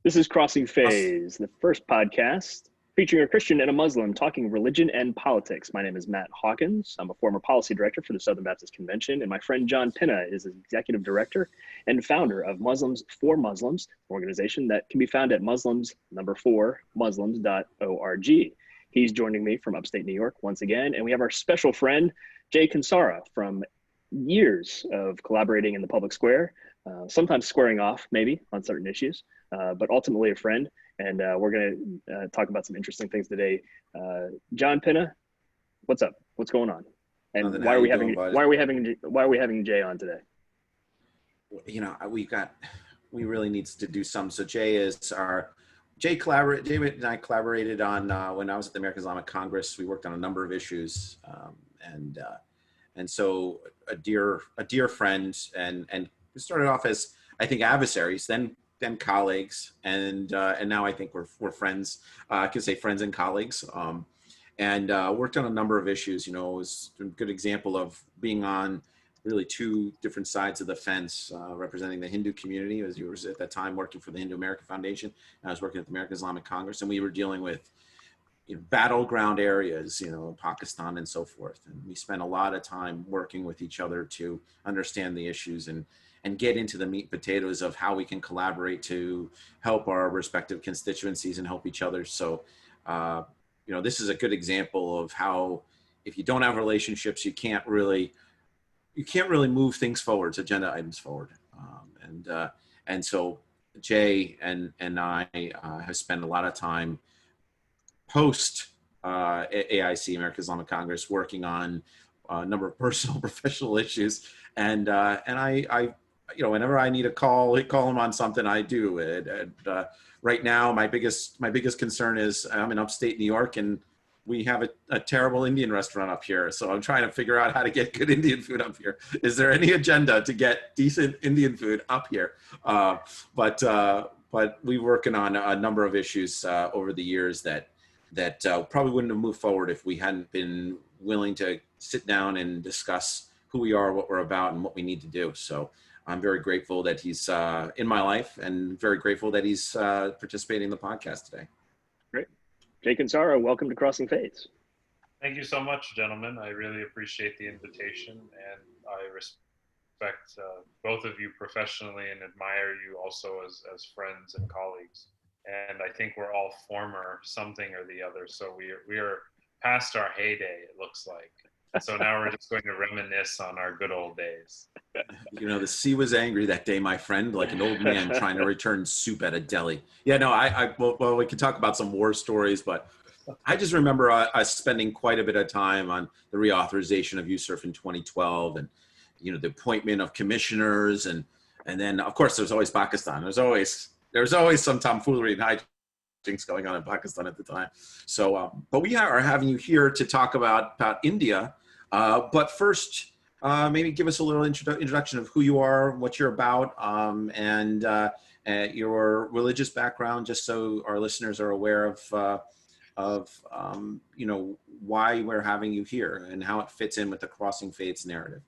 This is Crossing Us- Phase, the first podcast featuring a Christian and a Muslim talking religion and politics. My name is Matt Hawkins. I'm a former policy director for the Southern Baptist Convention, and my friend John Pinna is executive director and founder of Muslims for Muslims, an organization that can be found at muslims4muslims.org. He's joining me from upstate New York once again, and we have our special friend, Jay Kansara, from years of collaborating in the public square, sometimes squaring off maybe on certain issues, but ultimately a friend. And we're going to talk about some interesting things today. John Pinna, what's up? What's going on? And Nothing. why How are we you having doing, bud? Jay on today? We really needs to do some. So Jay and I collaborated on when I was at the American Islamic Congress. We worked on a number of issues, and so a dear friend, and we started off as, I think, adversaries, then colleagues, and now I think we're friends. I can say friends and colleagues. And worked on a number of issues. It was a good example of being on really two different sides of the fence, representing the Hindu community, as you were at that time working for the Hindu American Foundation. And I was working at the American Islamic Congress, and we were dealing with battleground areas, Pakistan and so forth. And we spent a lot of time working with each other to understand the issues and get into the meat and potatoes of how we can collaborate to help our respective constituencies and help each other. So, this is a good example of how, if you don't have relationships, you can't really move things forward, agenda items forward. And so Jay and I have spent a lot of time post AIC, American Islamic Congress, working on a number of personal, professional issues. And I whenever I need a call him on something, I do. And right now, my biggest concern is I'm in upstate New York, and we have a terrible Indian restaurant up here. So I'm trying to figure out how to get good Indian food up here. Is there any agenda to get decent Indian food up here? But we're working on a number of issues over the years that probably wouldn't have moved forward if we hadn't been willing to sit down and discuss who we are, what we're about, and what we need to do. So I'm very grateful that he's in my life, and very grateful that he's participating in the podcast today. Great. Jay Kansara, welcome to Crossing Faiths. Thank you so much, gentlemen. I really appreciate the invitation, and I respect both of you professionally and admire you also as friends and colleagues. And I think we're all former something or the other. So we are past our heyday, it looks like. So now we're just going to reminisce on our good old days. The sea was angry that day, my friend, like an old man trying to return soup at a deli. Yeah, no, well, we can talk about some war stories, but I just remember us spending quite a bit of time on the reauthorization of USIRF in 2012, and the appointment of commissioners, and then of course there's always Pakistan. There's always some tomfoolery and hijinks going on in Pakistan at the time. So, but we are having you here to talk about India. But first, maybe give us a little introduction of who you are, what you're about, and your religious background, just so our listeners are aware of why we're having you here and how it fits in with the Crossing Faiths narrative.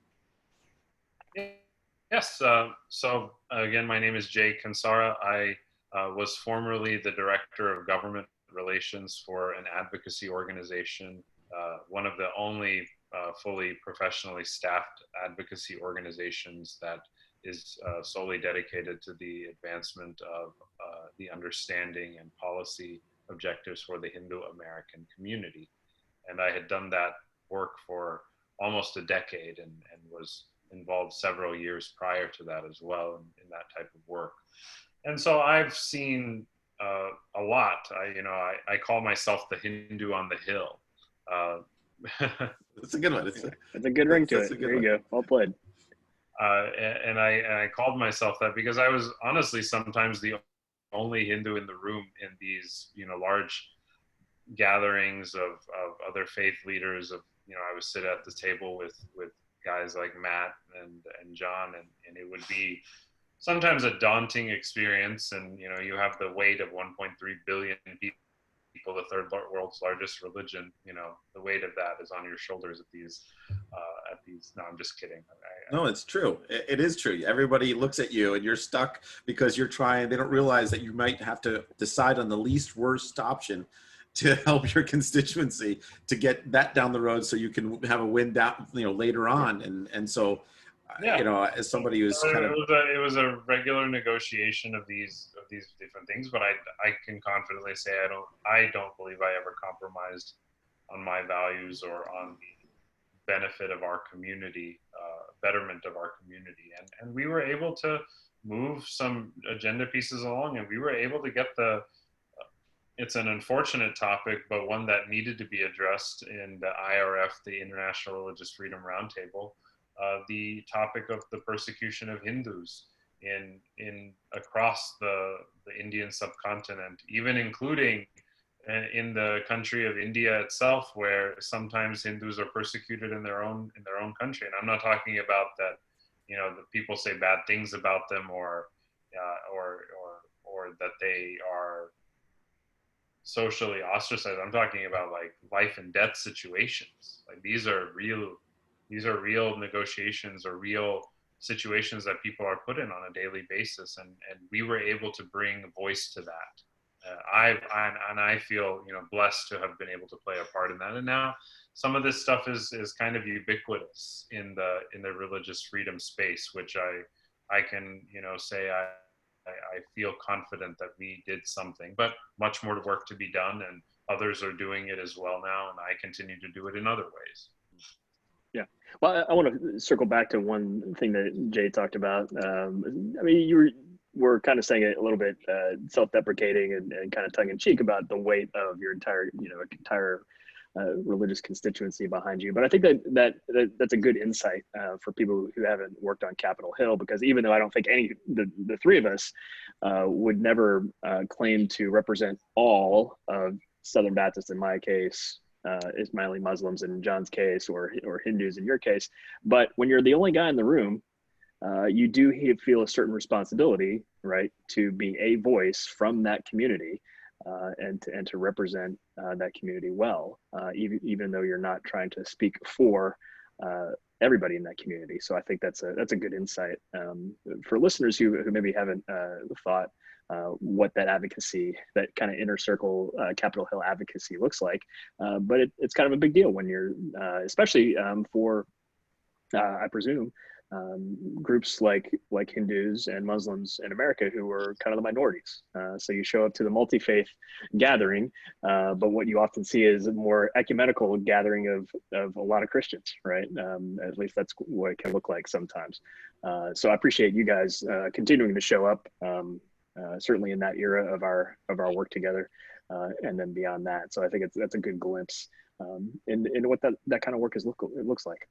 Yes. So again, my name is Jay Kansara. I was formerly the director of government relations for an advocacy organization, one of the only fully professionally staffed advocacy organizations that is solely dedicated to the advancement of the understanding and policy objectives for the Hindu American community. And I had done that work for almost a decade and was involved several years prior to that as well in that type of work. And so I've seen a lot. I call myself the Hindu on the hill. That's a good one. That's a good ring to it. There you go. Well played. And I called myself that because I was honestly sometimes the only Hindu in the room in these, large gatherings of other faith leaders. I would sit at the table with guys like Matt and John, and it would be sometimes a daunting experience. And, you have the weight of 1.3 billion people, the third world's largest religion, the weight of that is on your shoulders at these at these. No, I'm just kidding. No, it's true. It is true. Everybody looks at you and you're stuck because you're trying, they don't realize that you might have to decide on the least worst option to help your constituency to get that down the road so you can have a win down, later on. And so, Yeah. as somebody who's kind of, It was a regular negotiation of these different things, but I can confidently say I don't believe I ever compromised on my values or on the benefit of our community, betterment of our community. And we were able to move some agenda pieces along, and we were able to get it's an unfortunate topic, but one that needed to be addressed in the IRF, the International Religious Freedom Roundtable, the topic of the persecution of Hindus in across the Indian subcontinent, even including in the country of India itself, where sometimes Hindus are persecuted in their own country. And I'm not talking about that, the people say bad things about them or that they are socially ostracized. I'm talking about like life and death situations. Like these are real negotiations or real situations that people are put in on a daily basis. And we were able to bring a voice to that. I feel blessed to have been able to play a part in that. And now some of this stuff is kind of ubiquitous in the religious freedom space, which I can say I feel confident that we did something, but much more work to be done, and others are doing it as well now, and I continue to do it in other ways. Yeah. Well, I want to circle back to one thing that Jay talked about. I mean, you were kind of saying it a little bit self-deprecating and kind of tongue-in-cheek about the weight of your entire religious constituency behind you. But I think that's a good insight for people who haven't worked on Capitol Hill, because even though I don't think the three of us would never claim to represent all of Southern Baptists in my case, Ismaili Muslims in John's case, or Hindus in your case, but when you're the only guy in the room, you do feel a certain responsibility, right, to be a voice from that community and to represent that community well, even though you're not trying to speak for everybody in that community. So I think that's a good insight for listeners who maybe haven't thought what that advocacy, that kind of inner circle Capitol Hill advocacy looks like. But it's kind of a big deal when you're, especially for, I presume, groups like Hindus and Muslims in America who are kind of the minorities. So you show up to the multi-faith gathering, but what you often see is a more ecumenical gathering of a lot of Christians, right? At least that's what it can look like sometimes. So I appreciate you guys continuing to show up, certainly in that era of our work together, and then beyond that. So I think that's a good glimpse in what that kind of work looks like.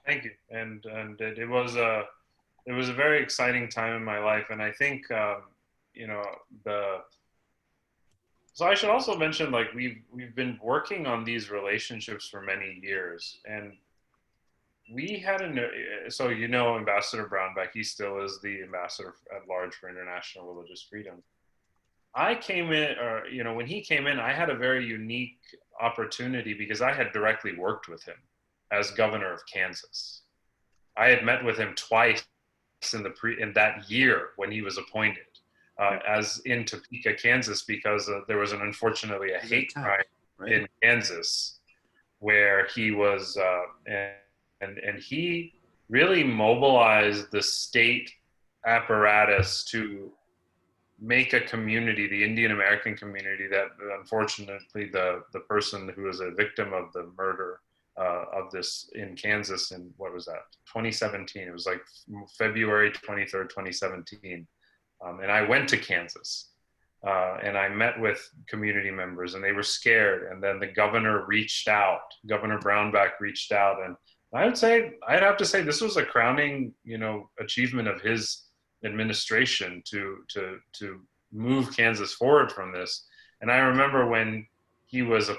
Thank you. And it was a very exciting time in my life. And I think, so I should also mention, like, we've been working on these relationships for many years, and we had so Ambassador Brownback, he still is the ambassador at large for international religious freedom. I came in, when he came in, I had a very unique opportunity because I had directly worked with him as governor of Kansas. I had met with him twice in that year when he was appointed, as in Topeka, Kansas, because there was unfortunately a hate crime in Kansas where he was, and he really mobilized the state apparatus to make a community, the Indian American community, that unfortunately the person who was a victim of the murder of this in Kansas in, what was that, 2017. It was like February 23rd, 2017. And I went to Kansas and I met with community members, and they were scared. And then the governor reached out, Governor Brownback reached out. And I'd have to say this was a crowning, achievement of his administration to move Kansas forward from this. And I remember when he was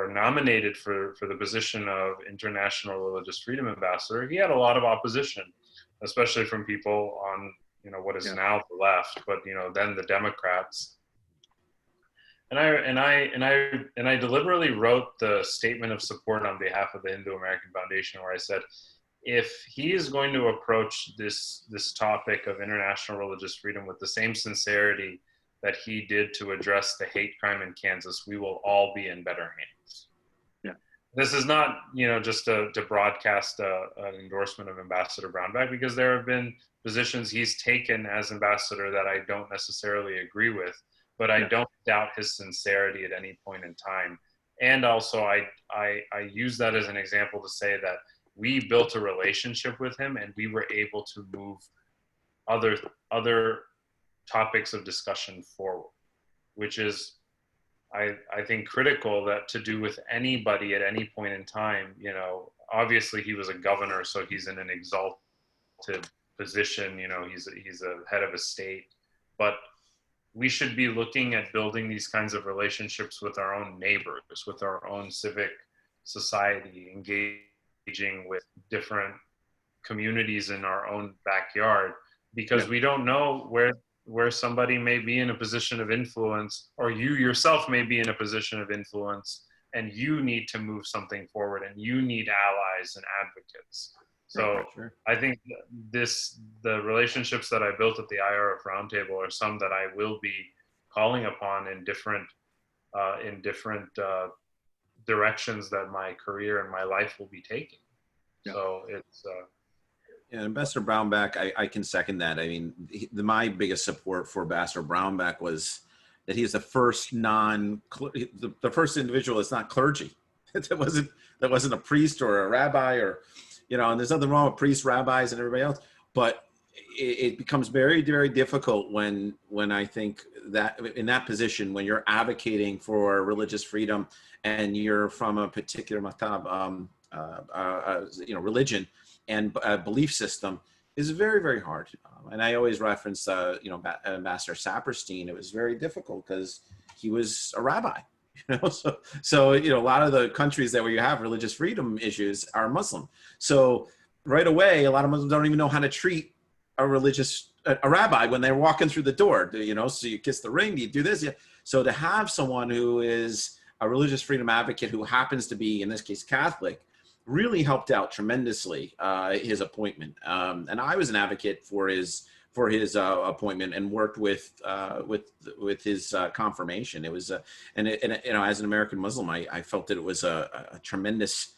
nominated for the position of International Religious Freedom Ambassador, he had a lot of opposition, especially from people on, what is now the left, but, then the Democrats. I deliberately wrote the statement of support on behalf of the Hindu American Foundation, where I said, if he is going to approach this topic of international religious freedom with the same sincerity that he did to address the hate crime in Kansas, we will all be in better hands. Yeah. This is not, just to broadcast an endorsement of Ambassador Brownback, because there have been positions he's taken as ambassador that I don't necessarily agree with, but I don't doubt his sincerity at any point in time. And also I use that as an example to say that we built a relationship with him, and we were able to move other topics of discussion forward, which is, I think, critical that to do with anybody at any point in time. Obviously he was a governor, so he's in an exalted position. He's a head of a state, but we should be looking at building these kinds of relationships with our own neighbors, with our own civic society, engaging with different communities in our own backyard, because we don't know where somebody may be in a position of influence, or you yourself may be in a position of influence, and you need to move something forward, and you need allies and advocates. So I think the relationships that I built at the IRF Roundtable are some that I will be calling upon in different directions that my career and my life will be taking. Yeah. So it's Ambassador Brownback, I can second that. I mean, my biggest support for Ambassador Brownback was that he's the first the first individual that's not clergy. that wasn't a priest or a rabbi, or and there's nothing wrong with priests, rabbis, and everybody else, but it becomes very, very difficult when I think that in that position, when you're advocating for religious freedom and you're from a particular matab, religion and belief system, is very, very hard. And I always reference, Ambassador Saperstein. It was very difficult because he was a rabbi. So a lot of the countries that where you have religious freedom issues are Muslim. So right away, a lot of Muslims don't even know how to treat a rabbi when they're walking through the door. So you kiss the ring, you do this. So to have someone who is a religious freedom advocate who happens to be, in this case, Catholic, really helped out tremendously his appointment. And I was an advocate for his appointment and worked with his confirmation. It was as an American Muslim, I felt that it was a tremendous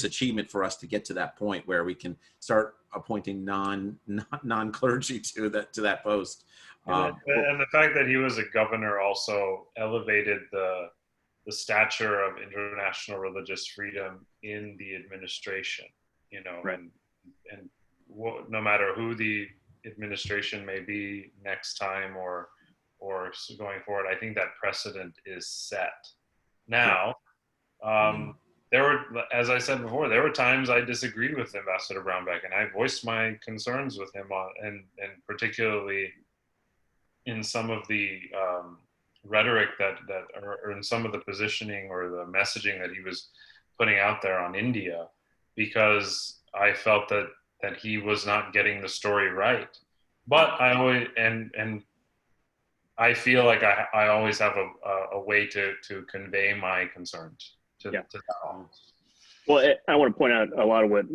achievement for us to get to that point where we can start appointing non-clergy to that post. And the fact that he was a governor also elevated the stature of international religious freedom in the administration, right. and no matter who the administration may be next time or going forward, I think that precedent is set. Now, there were, as I said before, there were times I disagreed with Ambassador Brownback, and I voiced my concerns with him and particularly in some of the rhetoric or in some of the positioning or the messaging that he was putting out there on India, because I felt that he was not getting the story right. But I always, and I feel like I always have a way to convey my concerns to the audience. Well, I want to point out a lot of what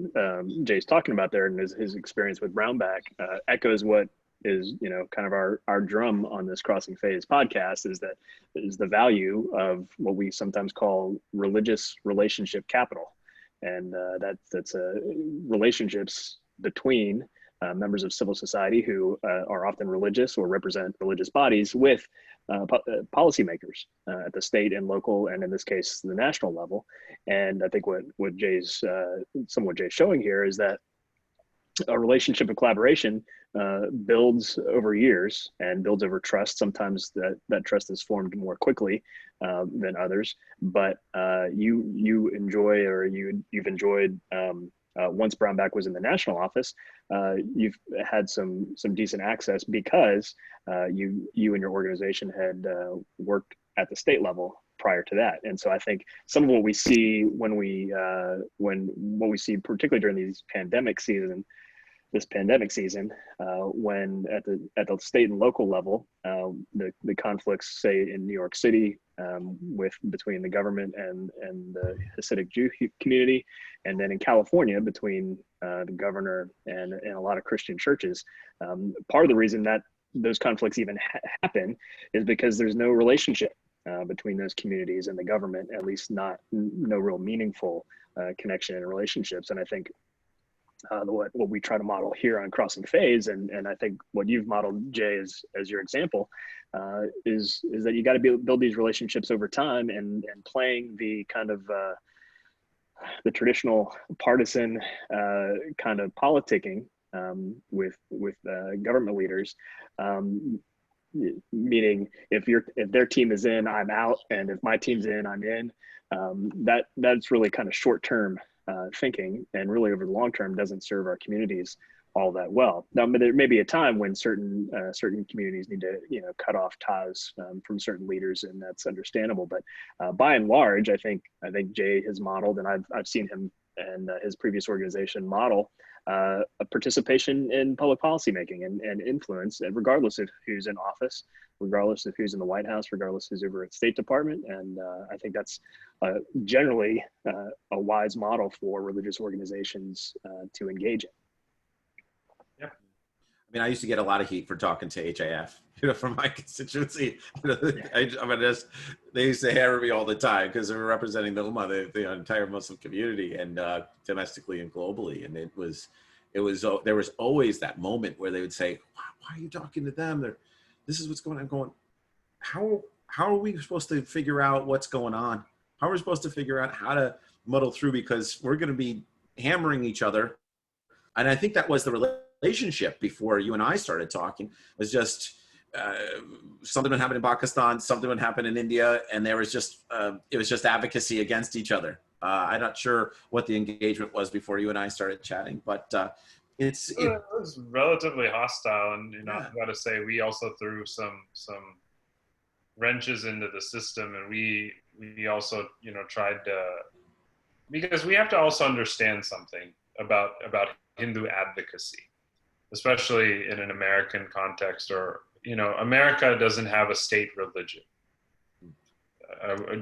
Jay's talking about there, and his experience with Brownback echoes what is kind of our drum on this Crossing Phase podcast, is the value of what we sometimes call religious relationship capital, and that's relationships between members of civil society who are often religious or represent religious bodies with policymakers at the state and local, and in this case the national level. And I think what Jay's showing here is that a relationship of collaboration builds over years and builds over trust. Sometimes that trust is formed more quickly than others, but you've enjoyed once Brownback was in the national office, you've had some decent access because you and your organization had worked at the state level prior to that. And so I think some of what we see what we see particularly during these pandemic season this pandemic season, when at the state and local level, the conflicts, say in New York City, between the government and the Hasidic Jew community, and then in California between the governor and a lot of Christian churches. Part of the reason that those conflicts even happen is because there's no relationship between those communities and the government, at least no real meaningful connection and relationships. And I think what we try to model here on Crossing Phase, and I think what you've modeled, Jay, as your example, is that you got to build these relationships over time, and playing the kind of the traditional partisan kind of politicking with government leaders, meaning if their team is in, I'm out, and if my team's in, I'm in. That's really kind of short-term thinking, and really over the long term doesn't serve our communities all that well. Now, there may be a time when certain communities need to cut off ties from certain leaders, and that's understandable. But by and large, I think Jay has modeled, and I've seen him and his previous organization model a participation in public policy making and influence, and regardless of who's in office, regardless of who's in the White House, regardless of who's over at State Department. And I think that's generally a wise model for religious organizations to engage in. Yeah. I mean, I used to get a lot of heat for talking to HIF, from my constituency. They used to hammer me all the time because they were representing the Ummah, the entire Muslim community, and domestically and globally. And there was always that moment where they would say, "Why are you talking to them? This is what's going on." I'm going, how are we supposed to figure out what's going on? How are we supposed to figure out how to muddle through? Because we're going to be hammering each other. And I think that was the relationship before you and I started talking, was just something would happen in Pakistan, something would happen in India, and there was just it was just advocacy against each other. I'm not sure what the engagement was before you and I started chatting, but it was relatively hostile. And I've got to say, we also threw some wrenches into the system, and we also tried to, because we have to also understand something about Hindu advocacy, especially in an American context, or America doesn't have a state religion.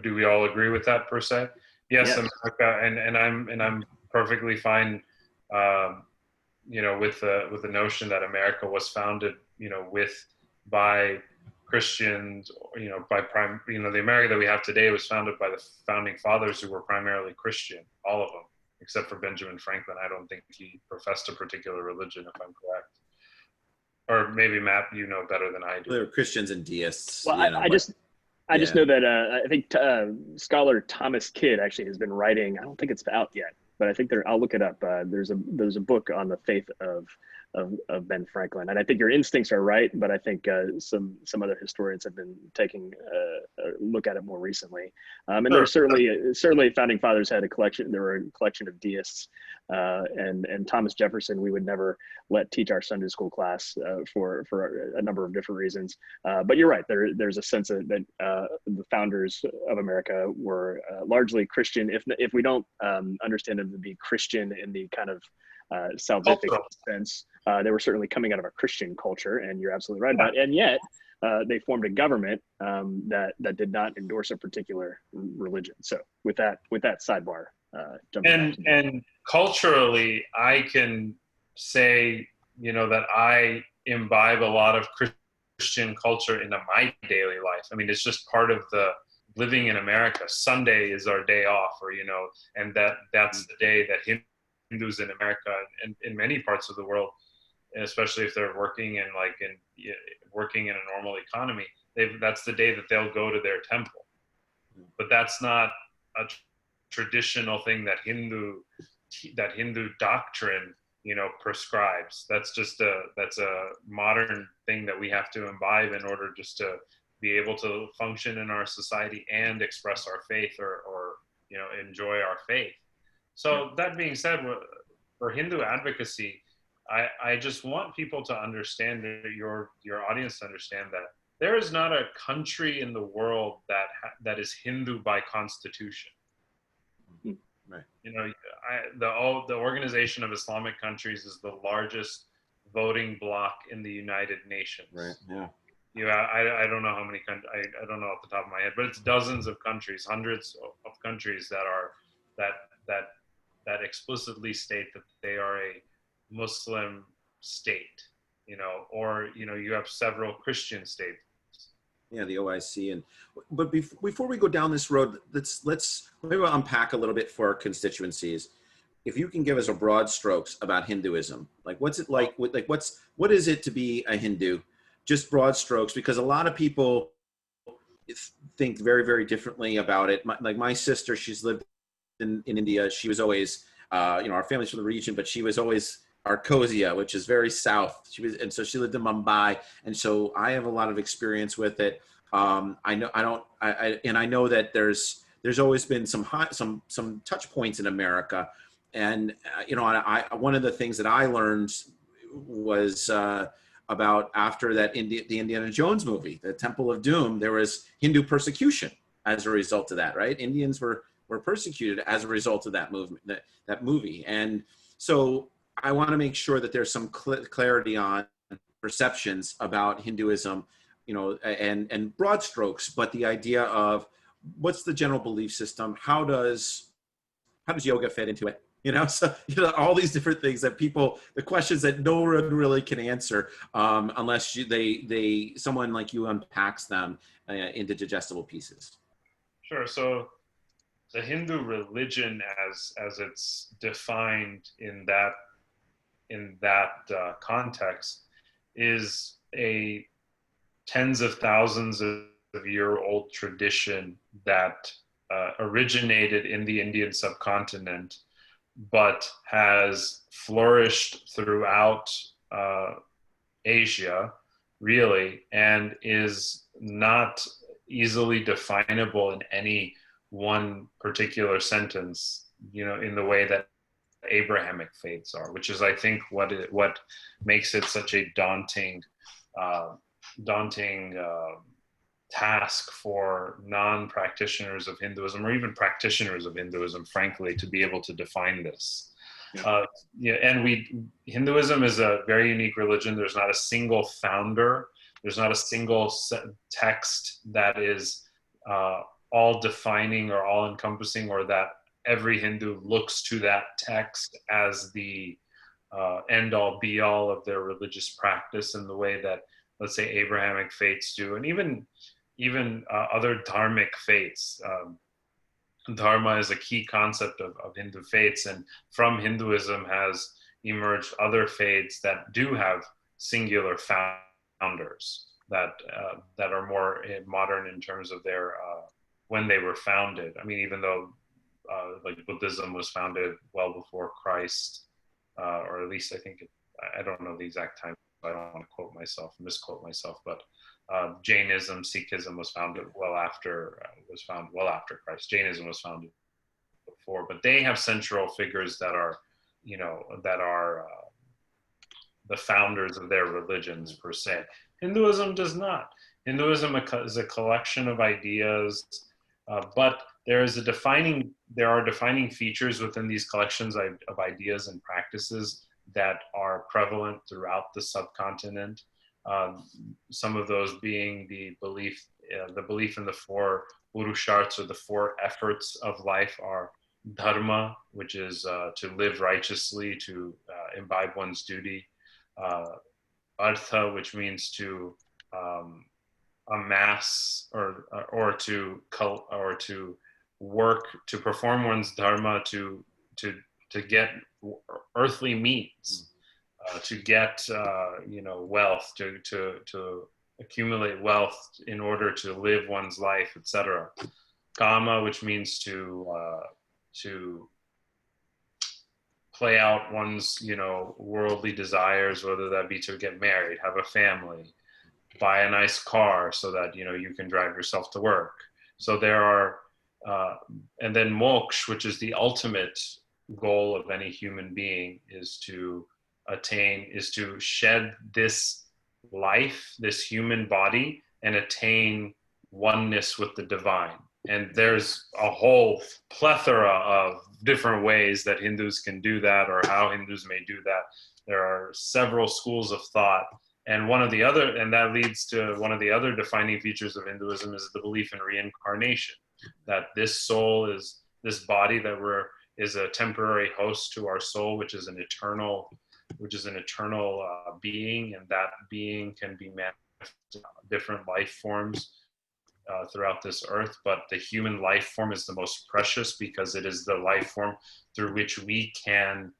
Do we all agree with that per se? Yes. America, and I'm perfectly fine, with the notion that America was founded, by Christians, the America that we have today was founded by the founding fathers, who were primarily Christian, all of them, except for Benjamin Franklin. I don't think he professed a particular religion, if I'm correct. Or maybe Matt, you know better than I do. There were Christians and deists. Well, I just know that I think scholar Thomas Kidd actually has been writing. I don't think it's out yet, but I think I'll look it up. There's a book on the faith of Ben Franklin, and I think your instincts are right, but I think some other historians have been taking a look at it more recently. And there certainly founding fathers had a collection. There were a collection of deists, and Thomas Jefferson we would never let teach our Sunday school class for a number of different reasons. But you're right. There's a sense that the founders of America were largely Christian. If we don't understand them to be Christian in the kind of salvific sense, they were certainly coming out of a Christian culture, and you're absolutely right about it. And yet they formed a government that did not endorse a particular religion. So with that sidebar, and culturally, I can say that I imbibe a lot of Christian culture into my daily life. I mean, it's just part of the living in America. Sunday is our day off, or and that's the day that Hindus in America and in many parts of the world, especially if they're working in a normal economy, that's the day that they'll go to their temple. But that's not a traditional thing that Hindu doctrine prescribes. That's a modern thing that we have to imbibe in order just to be able to function in our society and express our faith or enjoy our faith. So that being said, for Hindu advocacy, I just want people to understand, your audience to understand, that there is not a country in the world that is Hindu by constitution. Right. The Organization of Islamic Countries is the largest voting bloc in the United Nations. Right. Yeah. I don't know how many countries, I don't know off the top of my head, but it's dozens of countries, hundreds of countries that are, that explicitly state that they are a Muslim state, or, you have several Christian states. Yeah, the OIC. But before we go down this road, let's maybe we'll unpack a little bit for our constituencies. If you can give us a broad strokes about Hinduism, like what's it like? What is it to be a Hindu? Just broad strokes, because a lot of people think very, very differently about it. Like my sister, she's lived in India. She was always, our family's from the region, but she was always Arcosia, which is very south. And so she lived in Mumbai, and so I have a lot of experience with it. I know that there's always been some touch points in America, and one of the things that I learned was about after that the Indiana Jones movie, the Temple of Doom, there was Hindu persecution as a result of that, right? Indians were persecuted as a result of that movement, that movie, and so I want to make sure that there's some clarity on perceptions about Hinduism, and broad strokes, but the idea of what's the general belief system? How does yoga fit into it? So all these different things that the questions that no one really can answer unless someone like you unpacks them into digestible pieces. Sure. So the Hindu religion, as it's defined in that context, is a tens of thousands of year old tradition that originated in the Indian subcontinent, but has flourished throughout Asia, really, and is not easily definable in any one particular sentence, in the way that Abrahamic faiths are, which is, I think, what makes it such a daunting task for non-practitioners of Hinduism, or even practitioners of Hinduism, frankly, to be able to define this. Hinduism is a very unique religion. There's not a single founder. There's not a single text that is all defining or all encompassing, or that every Hindu looks to that text as the end all be all of their religious practice in the way that, let's say, Abrahamic faiths do, and even other dharmic faiths. Dharma is a key concept of Hindu faiths, and from Hinduism has emerged other faiths that do have singular founders that are more modern in terms of their when they were founded. I mean, even though like Buddhism was founded well before Christ, or at least I don't know the exact time. I don't want to misquote myself, but Jainism, Sikhism was founded well after Christ. Jainism was founded before, but they have central figures that are the founders of their religions per se. Hinduism does not. Hinduism is a collection of ideas, but there are defining features within these collections of ideas and practices that are prevalent throughout the subcontinent. Some of those being the belief in the four purusharthas, or the four efforts of life, are dharma, which is to live righteously, to imbibe one's duty; artha, which means to amass or to work, to perform one's dharma, to get earthly means, to get wealth, to accumulate wealth in order to live one's life, etc. Kama, which means to play out one's worldly desires, whether that be to get married, have a family, buy a nice car so that you can drive yourself to work. So there are and then moksha, which is the ultimate goal of any human being, is to shed this life, this human body, and attain oneness with the divine. And there's a whole plethora of different ways that Hindus can do that, or how Hindus may do that. there are several schools of thought. And one of the other, and that leads to one of the other defining features of Hinduism is the belief in reincarnation, that this soul is this body that is a temporary host to our soul, which is an eternal being, and that being can be manifested in different life forms throughout this earth. But the human life form is the most precious because it is the life form through which we can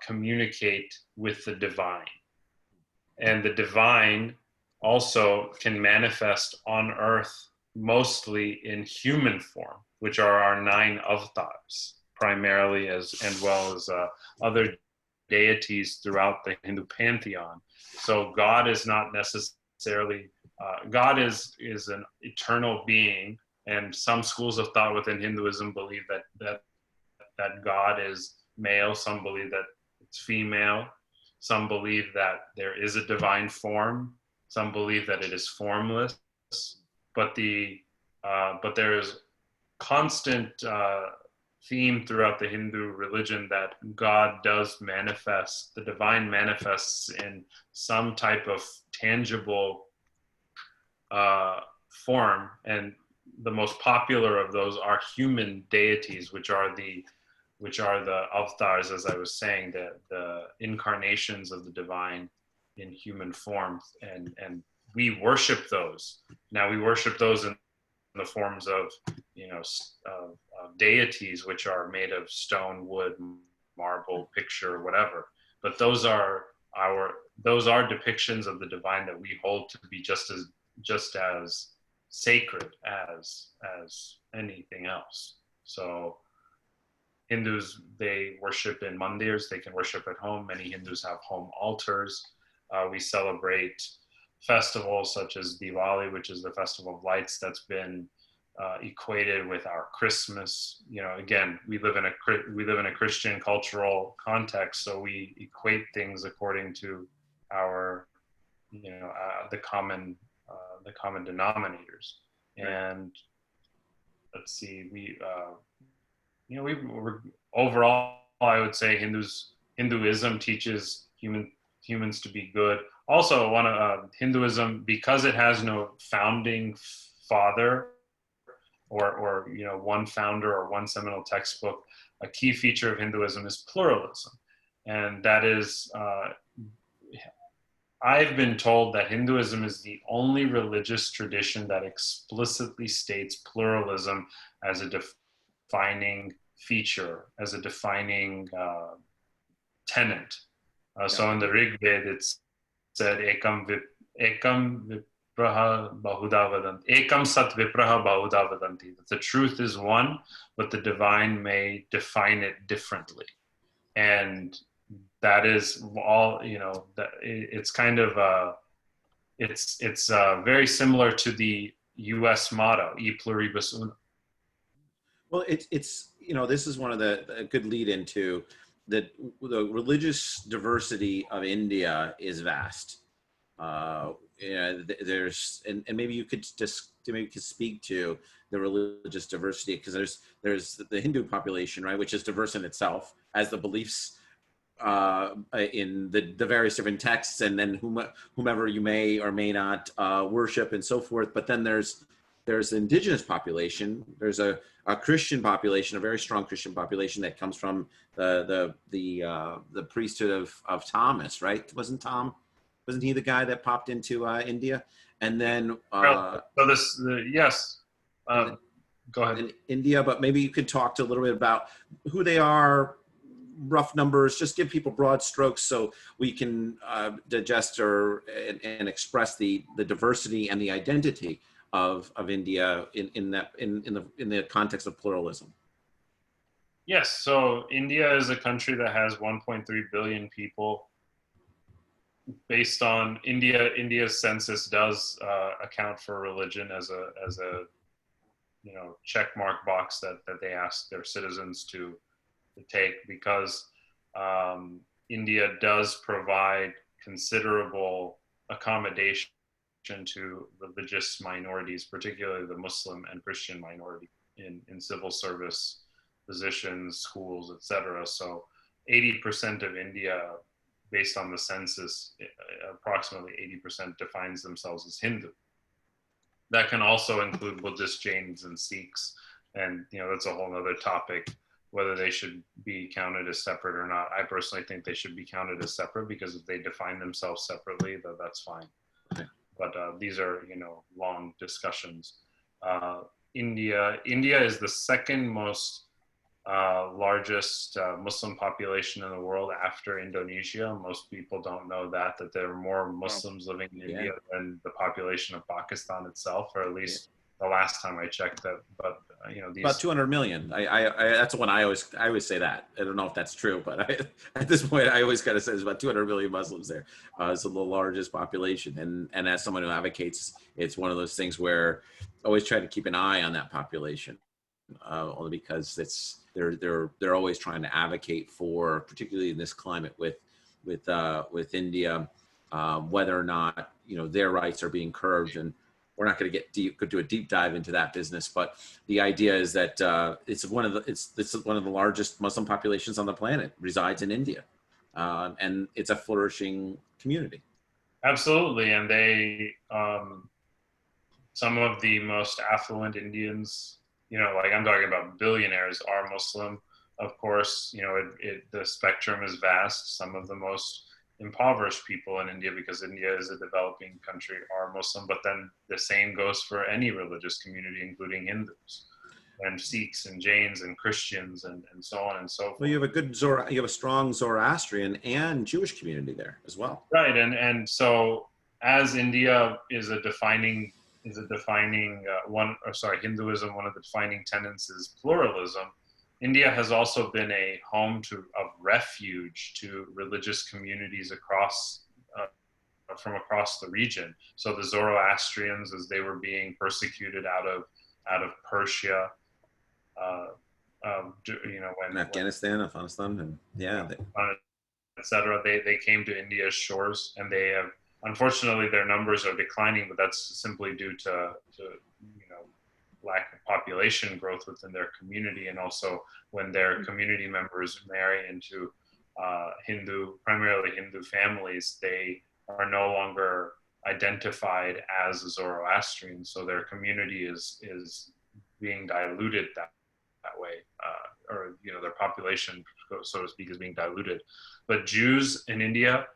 communicate with the divine. And the divine also can manifest on earth mostly in human form, which are our 9 avatars, primarily, and well as other deities throughout the Hindu pantheon. So God is not necessarily, God is an eternal being, and some schools of thought within Hinduism believe that God is male, some believe that it's female, some believe that there is a divine form, some believe that it is formless, but there is constant theme throughout the Hindu religion that God does manifest, the divine manifests in some type of tangible form, and the most popular of those are human deities, which are the avatars, as I was saying, the incarnations of the divine in human form, and we worship those. Now we worship those in the forms of deities, which are made of stone, wood, marble, picture, whatever. But those are depictions of the divine that we hold to be just as sacred as anything else. So Hindus, they worship in mandirs, they can worship at home. Many Hindus have home altars. We celebrate festivals such as Diwali, which is the festival of lights that's been equated with our Christmas. Again, we live in a Christian cultural context, so we equate things according to our, the common denominators. And let's see, we're overall, I would say Hinduism teaches humans to be good. Also, Hinduism, because it has no founding father or one founder or one seminal textbook, a key feature of Hinduism is pluralism, and that is. I've been told that Hinduism is the only religious tradition that explicitly states pluralism as a defining feature, as a defining tenet. So in the Rig Veda, it's said ekam vipraha bahuda vadanti. Ekam sat vipraha bahuda vadanti. The truth is one, but the divine may define it differently. And that is all, that it's kind of, it's very similar to the US motto, e pluribus unum. Well, it's this is one of the good lead into that the religious diversity of India is vast. There's and maybe you could speak to the religious diversity, because there's the Hindu population, right, which is diverse in itself as the beliefs in the various different texts, and then whomever you may or may not worship and so forth. But then there's the indigenous population. There's a Christian population, a very strong Christian population that comes from the priesthood of Thomas, right? Wasn't he the guy that popped into India? And then yes. Go ahead. In India, but maybe you could talk to a little bit about who they are, rough numbers, just give people broad strokes so we can digest and express the diversity and the identity of India in the context of pluralism. Yes, so India is a country that has 1.3 billion people. Based on India's census does account for religion as a check mark box that they ask their citizens to take, because India does provide considerable accommodation to religious minorities, particularly the Muslim and Christian minority in civil service positions, schools, etc. So 80% of India based on the census, approximately 80% defines themselves as Hindu. That can also include Buddhists, Jains, and Sikhs. And, that's a whole other topic, whether they should be counted as separate or not. I personally think they should be counted as separate, because if they define themselves separately, that's fine. Okay. But these are, long discussions. India is the second most largest Muslim population in the world after Indonesia. Most people don't know that there are more Muslims living in India than the population of Pakistan itself, or at least the last time I checked that. But these about 200 million. I that's the one I always say that. I don't know if that's true, but at this point I always kind of say there's about 200 million Muslims there. It's the largest population, and as someone who advocates, it's one of those things where I always try to keep an eye on that population, only because they're always trying to advocate for, particularly in this climate with India, whether or not their rights are being curbed. And we're not going to do a deep dive into that business, but the idea is that it's one of the largest Muslim populations on the planet resides in India, and it's a flourishing community. Absolutely, and they some of the most affluent Indians, like I'm talking about billionaires, are Muslim. Of course, the spectrum is vast. Some of the most impoverished people in India, because India is a developing country, are Muslim, but then the same goes for any religious community, including Hindus and Sikhs and Jains and Christians and so on and so forth. Well, you have a strong Zoroastrian and Jewish community there as well. Right, and so as India is a defining Hinduism, one of the defining tenets is pluralism. India has also been a home of refuge to religious communities from across the region. So the Zoroastrians, as they were being persecuted out of Persia, in Afghanistan, and etc. They came to India's shores, and they have, unfortunately, their numbers are declining, but that's simply due to lack of population growth within their community, and also when their community members marry into primarily Hindu families, they are no longer identified as Zoroastrian, so their community is being diluted that way, or their population, so to speak, is being diluted. But Jews in India,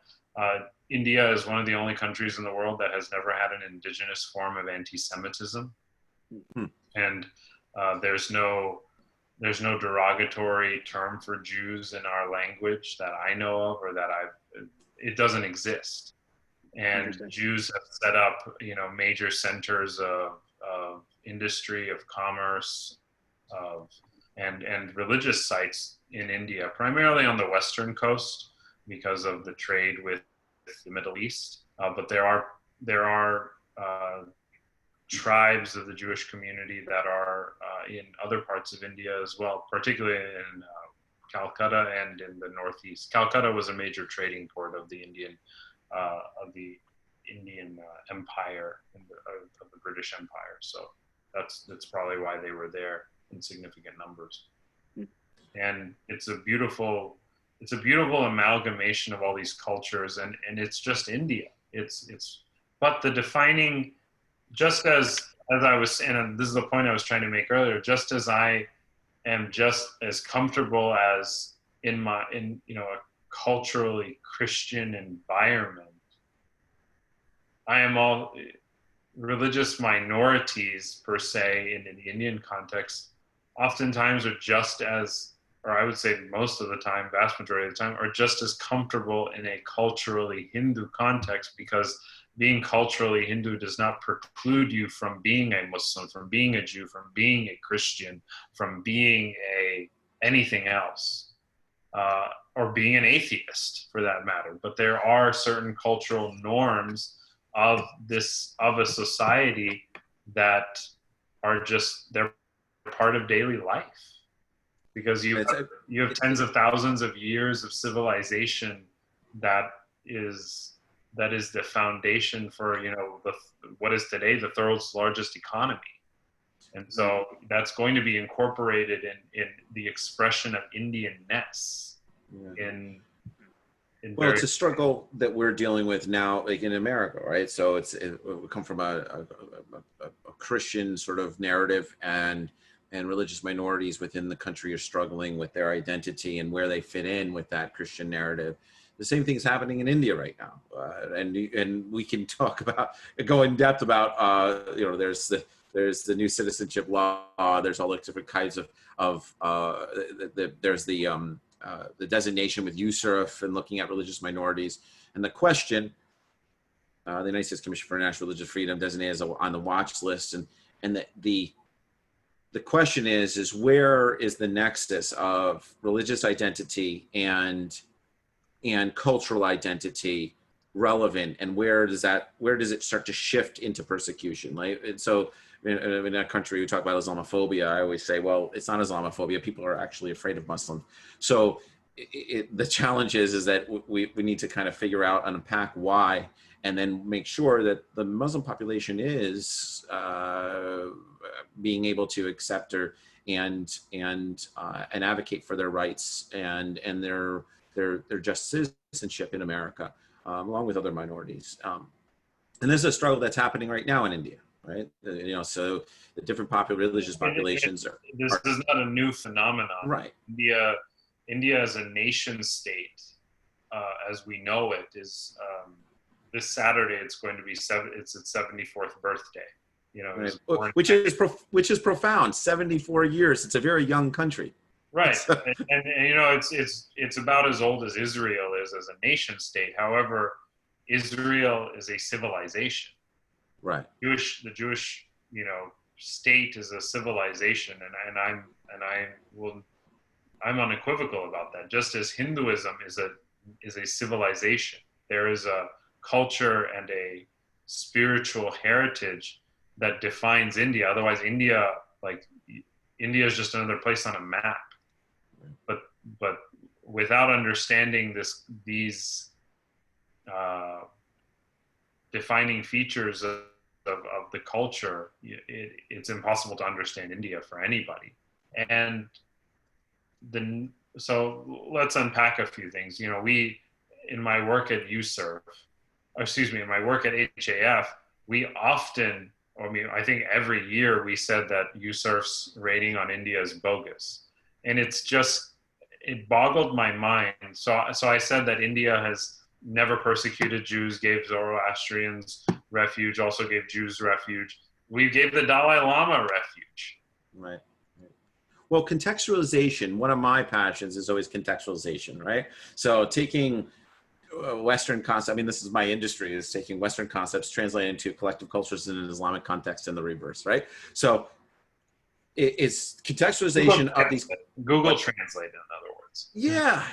India is one of the only countries in the world that has never had an indigenous form of anti-Semitism. And there's no derogatory term for Jews in our language that I know of, or that it doesn't exist. And Jews have set up, major centers of industry, of commerce, and religious sites in India, primarily on the western coast because of the trade with the Middle East. But there are tribes of the Jewish community that are in other parts of India as well, particularly in Calcutta and in the Northeast. Calcutta was a major trading port of the Indian Empire, of the British Empire. So that's probably why they were there in significant numbers. And it's a beautiful amalgamation of all these cultures, and it's just India. But the defining, just as I was saying, and this is the point I was trying to make earlier, just as I am just as comfortable as in a culturally Christian environment, I am all religious minorities per se in the Indian context oftentimes are just as, or I would say most of the time, vast majority of the time, are just as comfortable in a culturally Hindu context, because being culturally Hindu does not preclude you from being a Muslim, from being a Jew, from being a Christian, from being anything else, or being an atheist for that matter. But there are certain cultural norms of a society that are they're part of daily life, because you have tens of thousands of years of civilization that is the foundation for what is today the world's largest economy. And so that's going to be incorporated in the expression of Indianness Well, it's a struggle that we're dealing with now, like in America, right? So we come from a Christian sort of narrative, and religious minorities within the country are struggling with their identity and where they fit in with that Christian narrative. The same thing is happening in India right now, and we can go in depth about there's the new citizenship law. There's all the different kinds there's the designation with USIRF and looking at religious minorities. And the question, the United States Commission for International Religious Freedom designated as on the watch list. And the question is where is the nexus of religious identity and cultural identity relevant, and where does it start to shift into persecution? Like, and so in a country we talk about Islamophobia, I always say, well, it's not Islamophobia. People are actually afraid of Muslims. So the challenge is that we need to kind of figure out and unpack why, and then make sure that the Muslim population is being able to accept and advocate for their rights and their just citizenship in America, along with other minorities. And there's a struggle that's happening right now in India. Right, so the different religious populations This is not a new phenomenon. Right. India as a nation state, as we know it, is this Saturday. It's going to be its 74th birthday. Right. Which is profound. 74 years. It's a very young country. Right, and it's about as old as Israel is as a nation state. However, Israel is a civilization. Right. The Jewish, state is a civilization, and I'm unequivocal about that. Just as Hinduism is a civilization, there is a culture and a spiritual heritage that defines India. Otherwise, India is just another place on a map. But without understanding these defining features of the culture, it's impossible to understand India for anybody. And so let's unpack a few things. In my work at USIRF, in my work at HAF, we often, I think every year we said that USIRF's rating on India is bogus. And it boggled my mind. So I said that India has never persecuted Jews, gave Zoroastrians refuge, also gave Jews refuge. We gave the Dalai Lama refuge. Right. Well, contextualization, one of my passions is always contextualization, right? So taking Western concepts, this is my industry, is taking Western concepts, translating into collective cultures in an Islamic context and the reverse, right? So it's contextualization of these. Google Translate, in other words. Yeah.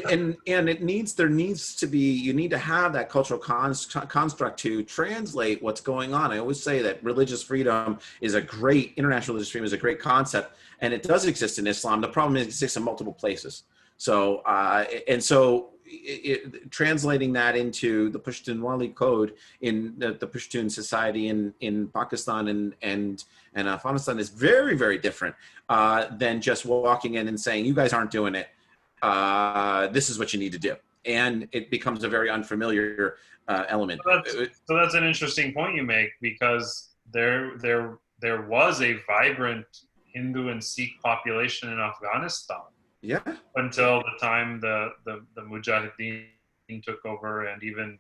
And there needs to be, you need to have that cultural construct to translate what's going on. I always say that international religious freedom is a great concept, and it does exist in Islam. The problem is it exists in multiple places. So, translating that into the Pashtunwali code in the Pashtun society in Pakistan and Afghanistan is very, very different than just walking in and saying, you guys aren't doing it. This is what you need to do. And it becomes a very unfamiliar element. So that's an interesting point you make, because there was a vibrant Hindu and Sikh population in Afghanistan. Yeah. Until the time the Mujahideen took over, and even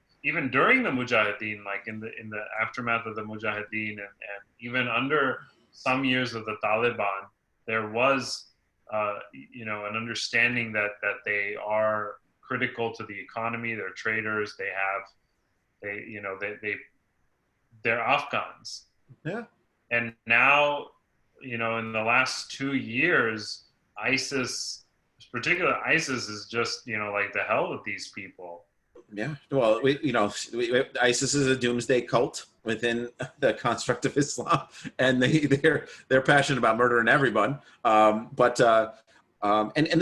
during the Mujahideen, like in the aftermath of the Mujahideen, and even under some years of the Taliban, there was an understanding that they are critical to the economy. They're traders. They're Afghans. Yeah. And now, in the last 2 years, ISIS is just, like, the hell with these people. Yeah. Well, ISIS is a doomsday cult within the construct of Islam, and they're passionate about murdering everyone. And this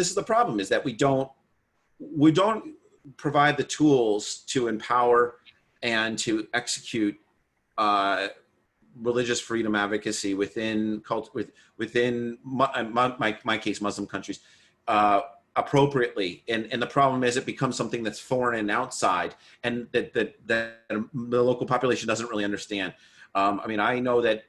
is the problem, is that we don't provide the tools to empower and to execute religious freedom advocacy within my case, Muslim countries. appropriately. And the problem is it becomes something that's foreign and outside, and that the local population doesn't really understand. I mean, I know that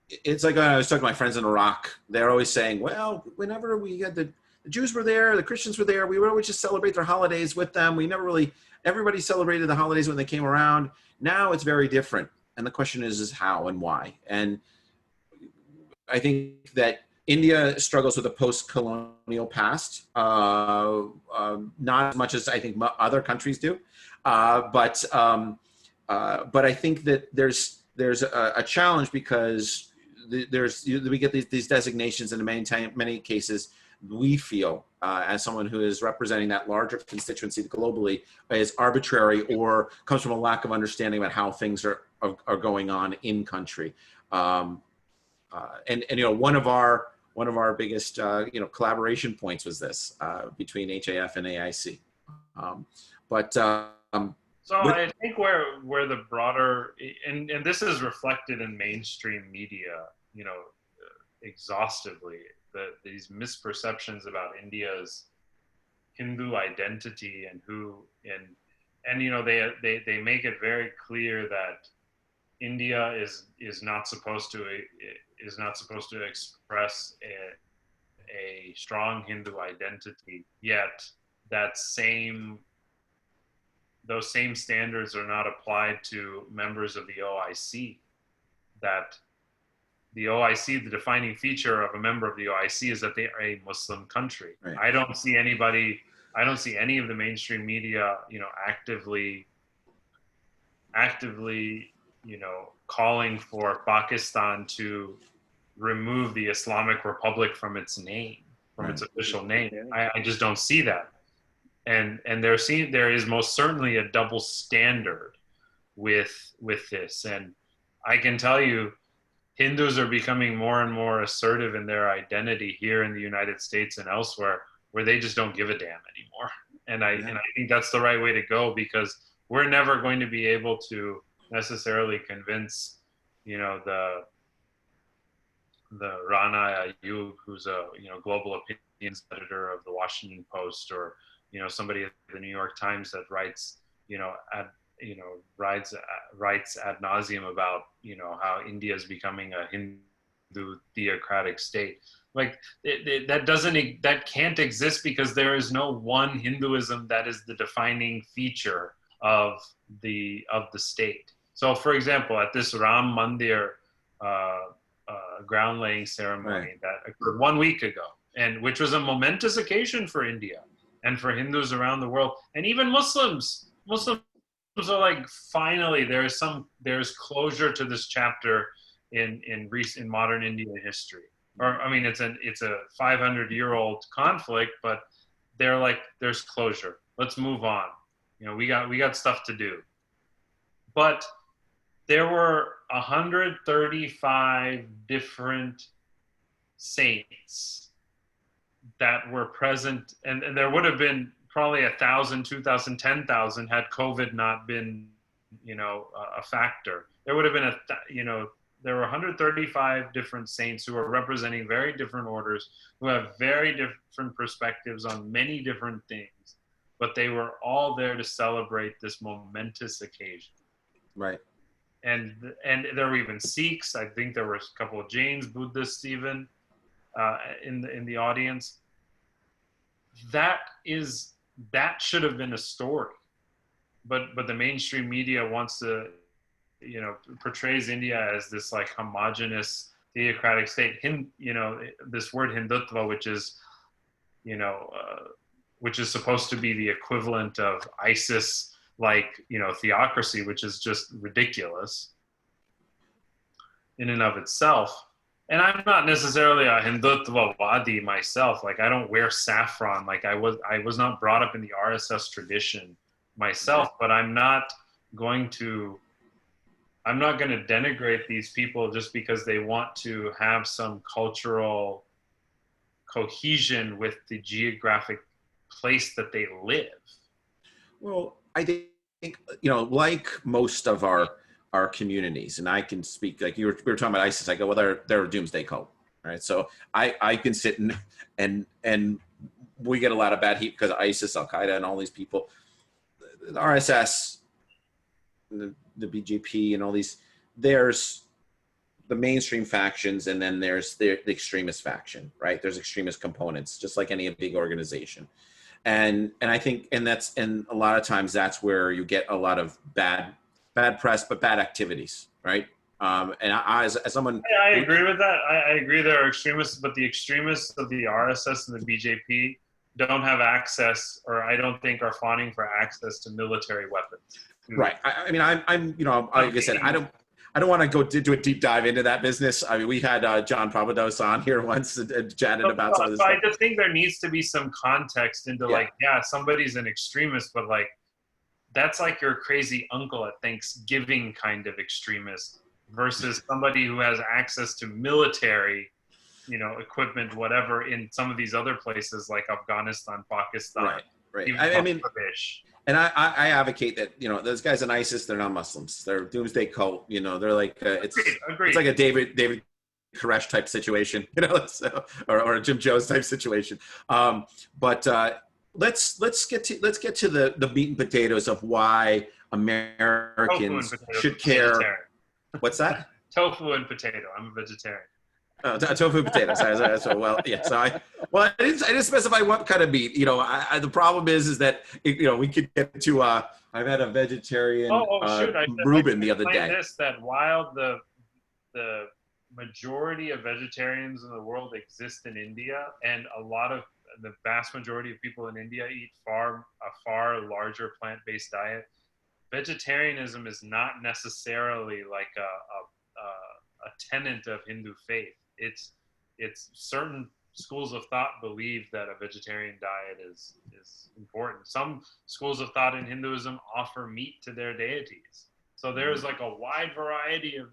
it's like when I was talking to my friends in Iraq, they're always saying, well, whenever we had the Jews were there, the Christians were there, we would always just celebrate their holidays with them. We never really, everybody celebrated the holidays when they came around. Now it's very different. And the question is how and why. And I think that India struggles with a post-colonial past, not as much as I think other countries do. But I think that there's a challenge because we get these designations, and in many cases we feel as someone who is representing that larger constituency globally is arbitrary or comes from a lack of understanding about how things are going on in country. And you know, one of our biggest collaboration points was this between HAF and AIC. So I think where the broader, and this is reflected in mainstream media, you know, exhaustively, these misperceptions about India's Hindu identity and you know, they make it very clear that India is not supposed to express a strong Hindu identity, yet those same standards are not applied to members of the OIC. That the OIC, the defining feature of a member of the OIC is that they are a Muslim country. Right. I don't see any of the mainstream media, you know, actively, you know, calling for Pakistan to remove the Islamic Republic from its name, from its official name. I just don't see that. And there is most certainly a double standard with this. And I can tell you, Hindus are becoming more and more assertive in their identity here in the United States and elsewhere, where they just don't give a damn anymore. And I think that's the right way to go, because we're never going to be able to necessarily convince, you know, the Rana Ayub, who's a, you know, global opinions editor of the Washington Post, or, you know, somebody at the New York Times that writes, writes ad nauseum about, you know, how India is becoming a Hindu theocratic state. Like that can't exist, because there is no one Hinduism that is the defining feature of the state. So, for example, at this Ram Mandir ground laying ceremony that occurred 1 week ago, and which was a momentous occasion for India and for Hindus around the world, and even Muslims are like, finally there's closure to this chapter in recent modern Indian history. Or, I mean, it's a 500-year-old conflict, but they're like, there's closure. Let's move on. You know, we got stuff to do. But there were 135 different saints that were present, and there would have been probably 1,000, 2,000, 10,000 had COVID not been, you know, a factor. There would have been there were 135 different saints who are representing very different orders, who have very different perspectives on many different things, but they were all there to celebrate this momentous occasion. Right. And there were even Sikhs. I think there were a couple of Jains, Buddhists even in the audience. That should have been a story, but the mainstream media wants to, you know, portrays India as this like homogenous theocratic state. You know, this word Hindutva, which is supposed to be the equivalent of ISIS, like, you know, theocracy, which is just ridiculous in and of itself. And I'm not necessarily a Hindutvawadi myself. Like, I don't wear saffron. Like, I was not brought up in the RSS tradition myself, but I'm not going to denigrate these people just because they want to have some cultural cohesion with the geographic place that they live. Well, I think, you know, like most of our communities, and I can speak, like we were talking about ISIS, I go, well, they're a doomsday cult, right? So I can sit and we get a lot of bad heat because of ISIS, Al Qaeda, and all these people. The RSS, the BJP, and all these. There's the mainstream factions, and then there's the extremist faction, right? There's extremist components, just like any big organization. And I think, and a lot of times that's where you get a lot of bad press, but bad activities, right? And as someone, I agree with that. I agree there are extremists, but the extremists of the RSS and the BJP don't have access, or I don't think are fawning for access to military weapons. Right. I mean, I'm, you know, like I said, I don't want to go do a deep dive into that business. I mean, we had John Providos on here once and chatted about some of this stuff. I just think there needs to be some context into like, yeah, somebody's an extremist, but like, that's like your crazy uncle at Thanksgiving kind of extremist versus somebody who has access to military, you know, equipment, whatever, in some of these other places like Afghanistan, Pakistan. Right. I mean, and I advocate that, you know, those guys in ISIS, they're not Muslims. They're a doomsday cult. You know, they're like, it's like a David Koresh type situation, you know, so, or a Jim Jones type situation. But let's get to the meat and potatoes of why Americans should care. What's that? Tofu and potato. I'm a vegetarian. Tofu and potatoes. So, well, yeah. So I didn't specify what kind of meat. You know, the problem is that you know, we could get to. I've had a vegetarian Reuben the other day. That while the majority of vegetarians in the world exist in India, and the vast majority of people in India eat a far larger plant-based diet, vegetarianism is not necessarily like a tenet of Hindu faith. It's certain schools of thought believe that a vegetarian diet is important. Some schools of thought in Hinduism offer meat to their deities. So there's like a wide variety of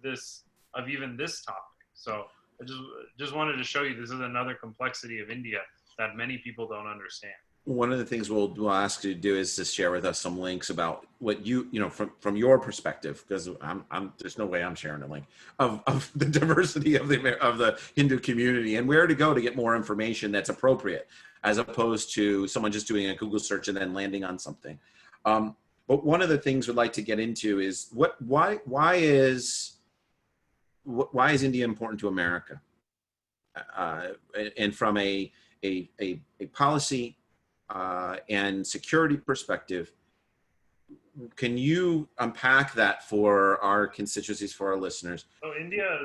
even this topic. So I just wanted to show you this is another complexity of India that many people don't understand. One of the things we'll ask you to do is to share with us some links about what you know, from your perspective, because I'm there's no way I'm sharing a link of the diversity of the Hindu community and where to go to get more information that's appropriate, as opposed to someone just doing a Google search and then landing on something. But one of the things we'd like to get into is why is India important to America, and from a policy and security perspective. Can you unpack that for our constituencies, for our listeners? So India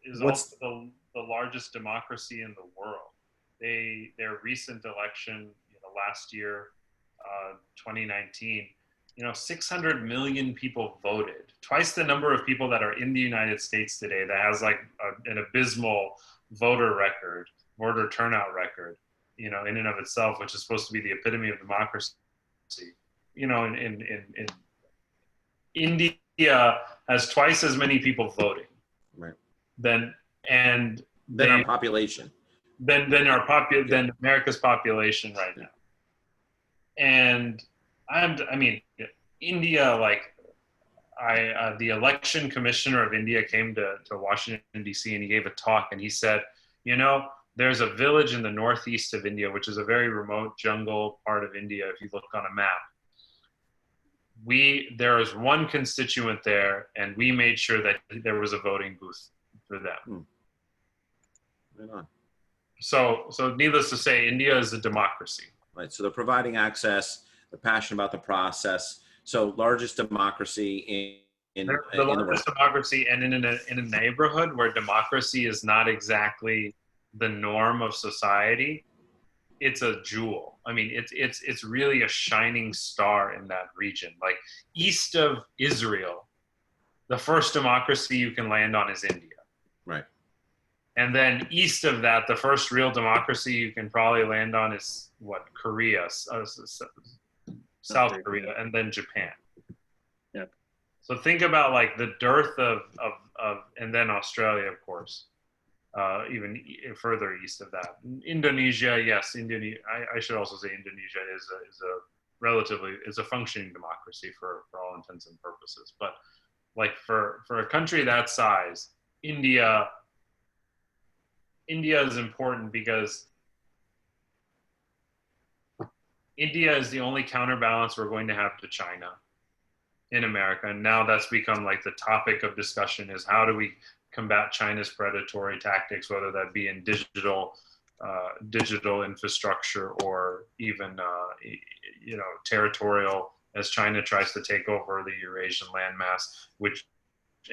is also the largest democracy in the world. Their recent election, last year, 2019, 600 million people voted, twice the number of people that are in the United States today, that has like an abysmal voter turnout record, in and of itself, which is supposed to be the epitome of democracy. In India has twice as many people voting, right, than our population, than America's population right now. And India, the election commissioner of India came to Washington, D.C., and he gave a talk, and he said, there's a village in the northeast of India, which is a very remote jungle part of India, if you look on a map. There is one constituent there, and we made sure that there was a voting booth for them. Right on. So needless to say, India is a democracy. Right, so they're providing access, they're passionate about the process. So largest democracy in the largest democracy, and in a neighborhood where democracy is not exactly the norm of society, it's a jewel. It's really a shining star in that region. Like east of Israel, the first democracy you can land on is India. Right. And then east of that, the first real democracy you can probably land on is Korea, South Korea, and then Japan. Yep. So think about like the dearth of and then Australia, of course. Even further east of that, Indonesia. Yes, I should also say Indonesia is a functioning democracy for all intents and purposes. But like for a country that size, India is important because India is the only counterbalance we're going to have to China in America. And now that's become like the topic of discussion is how do we combat China's predatory tactics, whether that be in digital infrastructure or even, territorial, as China tries to take over the Eurasian landmass,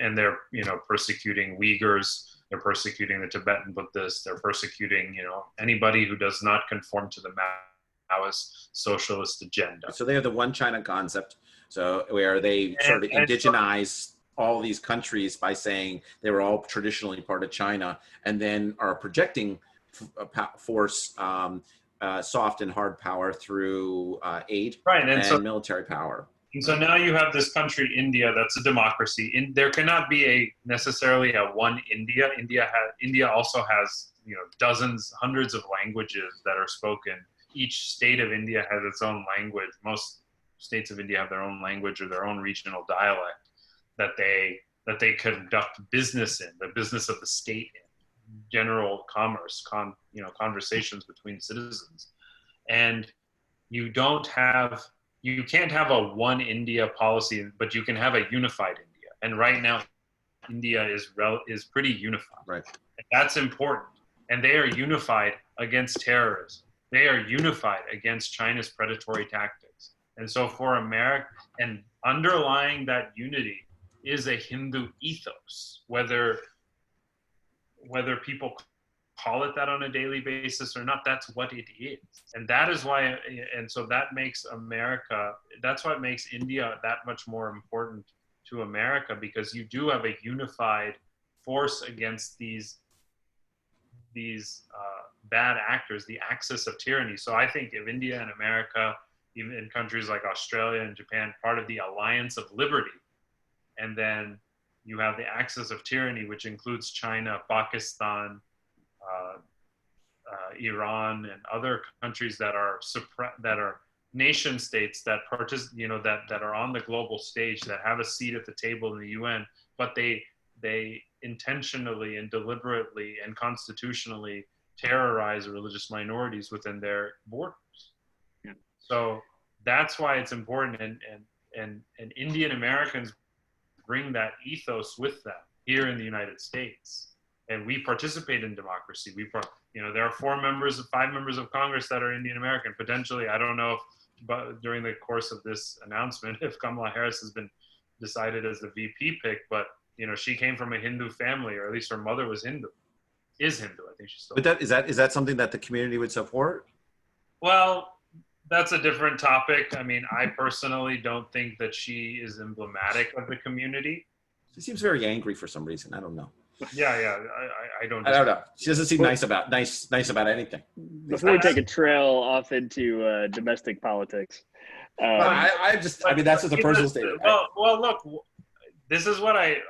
and they're, persecuting Uyghurs, they're persecuting the Tibetan Buddhists, they're persecuting, anybody who does not conform to the Maoist socialist agenda. So they have the one China concept, so where they sort of indigenize all these countries by saying they were all traditionally part of China, and then are projecting force, soft and hard power through aid and military power. And so now you have this country, India, that's a democracy. There cannot be necessarily a one India. India also has, dozens, hundreds of languages that are spoken. Each state of India has its own language. Most states of India have their own language or their own regional dialect that they conduct business in, the business of the state in, general commerce, conversations between citizens. And you can't have a one India policy, but you can have a unified India. And right now, India is pretty unified. Right. And that's important. And they are unified against terrorism. They are unified against China's predatory tactics. And so for America, and underlying that unity is a Hindu ethos, whether people call it that on a daily basis or not, that's what it is. And that is why, and so that makes America, that's what makes India that much more important to America, because you do have a unified force against these bad actors, the axis of tyranny. So I think if India and America, even in countries like Australia and Japan, part of the Alliance of Liberty, and then you have the axis of tyranny, which includes China, Pakistan, Iran, and other countries that are nation states that that are on the global stage, that have a seat at the table in the UN, but they intentionally and deliberately and constitutionally terrorize religious minorities within their borders. Yeah. So that's why it's important, and Indian Americans bring that ethos with them here in the United States. And we participate in democracy. There are 5 members of Congress that are Indian American. Potentially, I don't know but during the course of this announcement, if Kamala Harris has been decided as the VP pick, but she came from a Hindu family, or at least her mother was Hindu. Is Hindu, I think she's still. But is that something that the community would support? Well, that's a different topic. I mean, I personally don't think that she is emblematic of the community. She seems very angry for some reason. I don't know. Yeah. I don't know. She doesn't seem nice about anything. Before we take a trail off into domestic politics, that's just a personal statement. Well, look, this is what I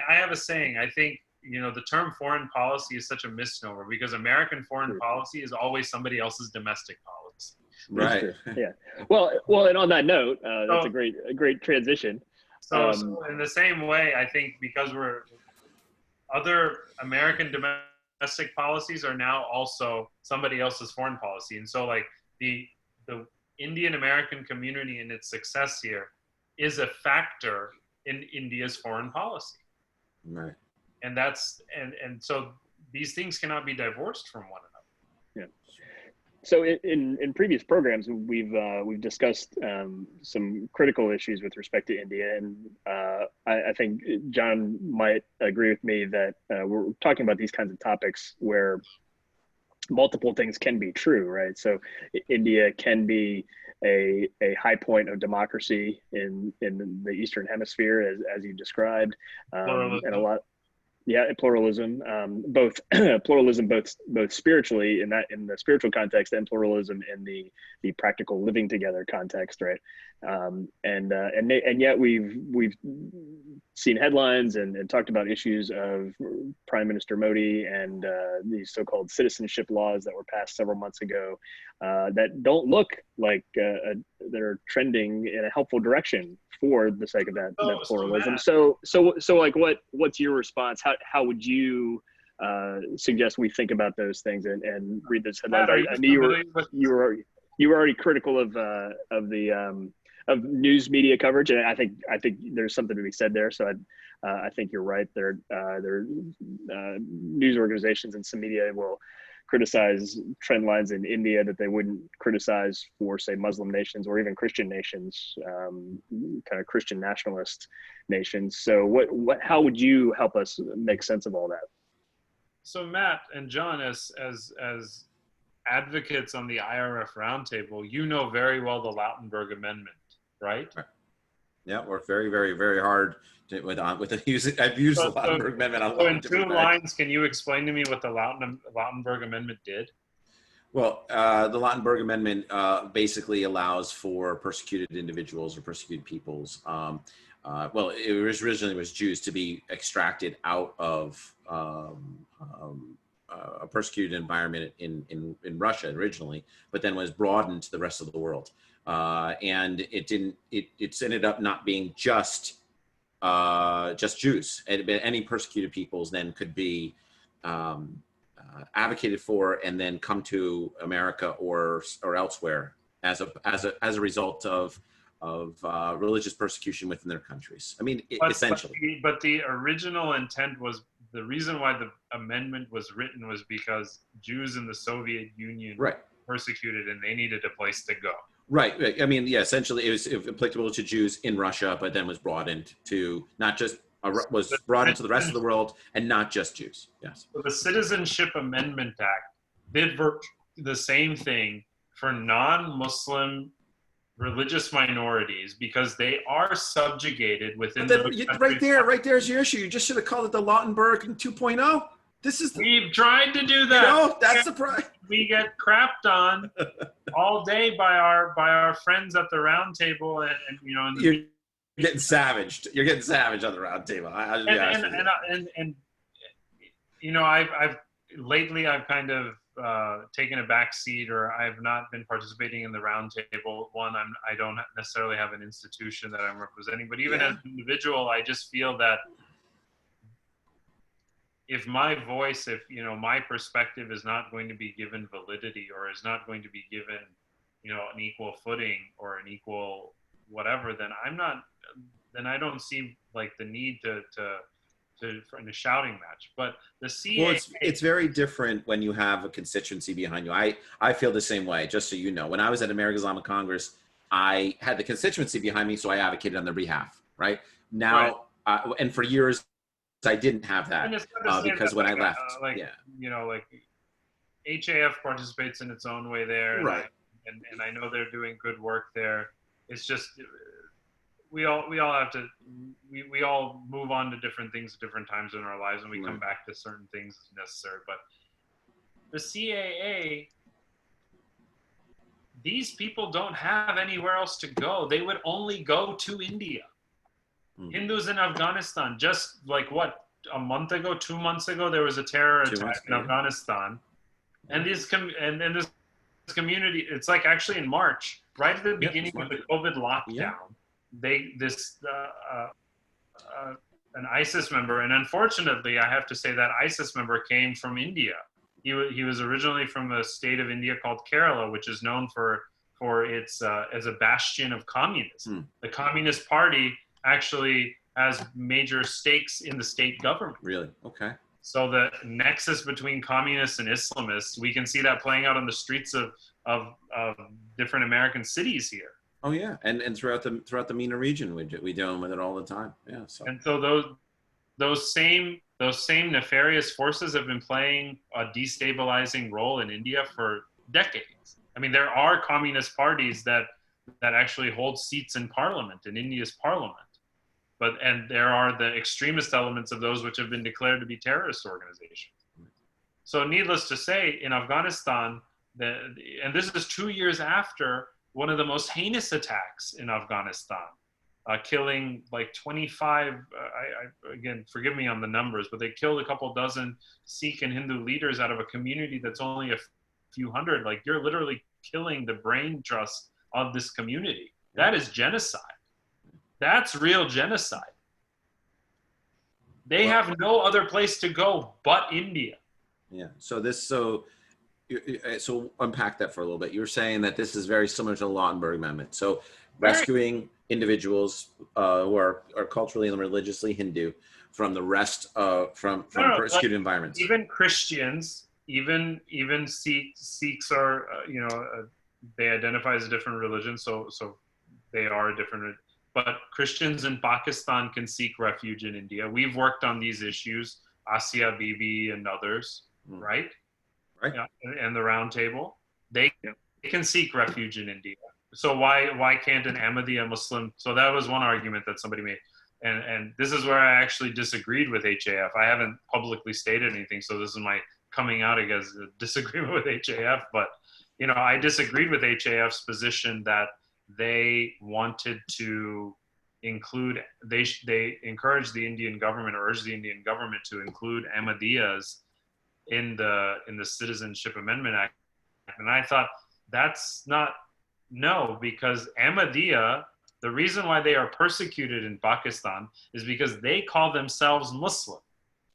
have a saying. I think the term foreign policy is such a misnomer, because American foreign policy is always somebody else's domestic policy. Right. Yeah. Well, and on that note, that's a great transition. So in the same way, I think because other American domestic policies are now also somebody else's foreign policy. And so like the Indian American community and its success here is a factor in India's foreign policy. Right. And and so these things cannot be divorced from one another. Yeah. So in previous programs, we've discussed some critical issues with respect to India, and I think John might agree with me that we're talking about these kinds of topics where multiple things can be true, right? So India can be a high point of democracy in the Eastern Hemisphere, as you described, and a lot. Yeah, pluralism, both pluralism, both spiritually in the spiritual context, and pluralism in the practical living together context, right? And yet we've seen headlines and talked about issues of Prime Minister Modi and these so-called citizenship laws that were passed several months ago that don't look like they're trending in a helpful direction for the sake of that pluralism. So like, what's your response? How would you suggest we think about those things and read those headlines? I knew you were already critical of of news media coverage, and I think there's something to be said there. So I think you're right. There news organizations and some media will criticize trend lines in India that they wouldn't criticize for, say, Muslim nations or even Christian nations, kind of Christian nationalist nations. So how would you help us make sense of all that? So Matt and John, as advocates on the IRF roundtable, you know very well the Lautenberg Amendment, right? Yeah, worked very, very, very hard I've used the Lautenberg Amendment on a lot of different things. So in 2 lines, can you explain to me what the Lautenberg Amendment did? Well, the Lautenberg Amendment basically allows for persecuted individuals or persecuted peoples. Well, it originally was Jews to be extracted out of a persecuted environment in Russia originally, but then was broadened to the rest of the world. And it's ended up not being just Jews. Any persecuted peoples then could be advocated for and then come to America or elsewhere as a result of religious persecution within their countries. I mean, essentially. But the original intent was, the reason why the amendment was written was because Jews in the Soviet Union were persecuted and they needed a place to go. Right. I mean, yeah, essentially it was applicable to Jews in Russia, but then was broadened to not just, was broadened to the rest of the world and not just Jews. Yes. So the Citizenship Amendment Act did the same thing for non-Muslim religious minorities because they are subjugated within right there's your issue. You just should have called it the Lautenberg 2.0. We've tried to do that. No, that's the problem. We get crapped on all day by our friends at the round table, and you know. You're getting savaged. You're getting savaged on the round table. And you know, I've lately kind of taken a back seat, or I've not been participating in the round table. One, I don't necessarily have an institution that I'm representing, but even as an individual, I just feel that if my voice, if you know, my perspective is not going to be given validity, or is not going to be given, you know, an equal footing or an equal whatever, then I don't see like the need to in a shouting match. But the CAA, well, it's very different when you have a constituency behind you. I feel the same way. Just so you know, when I was at American Islamic Congress, I had the constituency behind me, so I advocated on their behalf. Right now, and for years, I didn't have that because when I left, you know, like HAF participates in its own way there, and I know they're doing good work there. It's just we all have to we all move on to different things at different times in our lives, and we come back to certain things as necessary. But the CAA, these people don't have anywhere else to go. They would only go to India. Hindus in Afghanistan, just like what, a month ago, 2 months ago, there was a terror attack in Afghanistan, and this community, it's like actually in March, right at the beginning of the COVID lockdown, an ISIS member, and unfortunately, I have to say that ISIS member came from India. He was originally from a state of India called Kerala, which is known for its as a bastion of communism. The Communist Party actually has major stakes in the state government. Really? Okay. So the nexus between communists and Islamists, we can see that playing out on the streets of different American cities here. Oh yeah, and throughout the MENA region, we deal with it all the time. Yeah. So. And so those same nefarious forces have been playing a destabilizing role in India for decades. I mean, there are communist parties that actually hold seats in parliament, in India's parliament. And there are the extremist elements of those which have been declared to be terrorist organizations. So needless to say, in Afghanistan, and this is 2 years after one of the most heinous attacks in Afghanistan, killing like 25, again, forgive me on the numbers, but they killed a couple dozen Sikh and Hindu leaders out of a community that's only a few hundred. Like, you're literally killing the brain trust of this community. That is genocide. That's real genocide. They have no other place to go but India. Yeah. So So unpack that for a little bit. You're saying that this is very similar to the Lautenberg Amendment. So rescuing individuals who are culturally and religiously Hindu from the rest of from persecuted environments. Even Christians, even Sikhs are they identify as a different religion, so they are a different. But Christians in Pakistan can seek refuge in India. We've worked on these issues, Asia Bibi and others, right? Right. Yeah, and the Roundtable, they can seek refuge in India. So why can't an Ahmadiyya Muslim? So that was one argument that somebody made, and this is where I actually disagreed with HAF. I haven't publicly stated anything, so this is my coming out against a disagreement with HAF. But I disagreed with HAF's position that they wanted to include. They encouraged the Indian government, or urged the Indian government to include Ahmadiyyas in the Citizenship Amendment Act, and I thought that's not. No, because Ahmadiyya, the reason why they are persecuted in Pakistan is because they call themselves Muslim.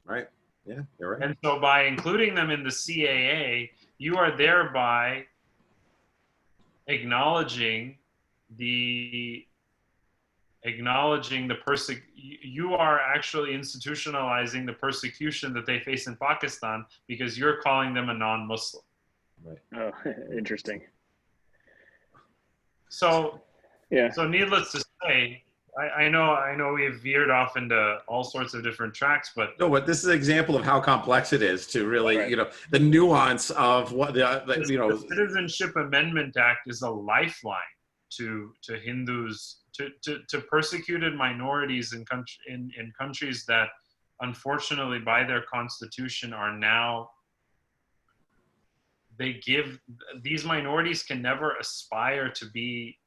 Right. Yeah, you're right. And so by including them in the CAA, you are thereby acknowledging you are actually institutionalizing the persecution that they face in Pakistan because you're calling them a non-Muslim. Right. Oh, interesting. So needless to say, I know we've veered off into all sorts of different tracks, but this is an example of how complex it is to really, the nuance of what the Citizenship Amendment Act is a lifeline to Hindus, to persecuted minorities in countries that, unfortunately, by their constitution, are now. These minorities can never aspire to be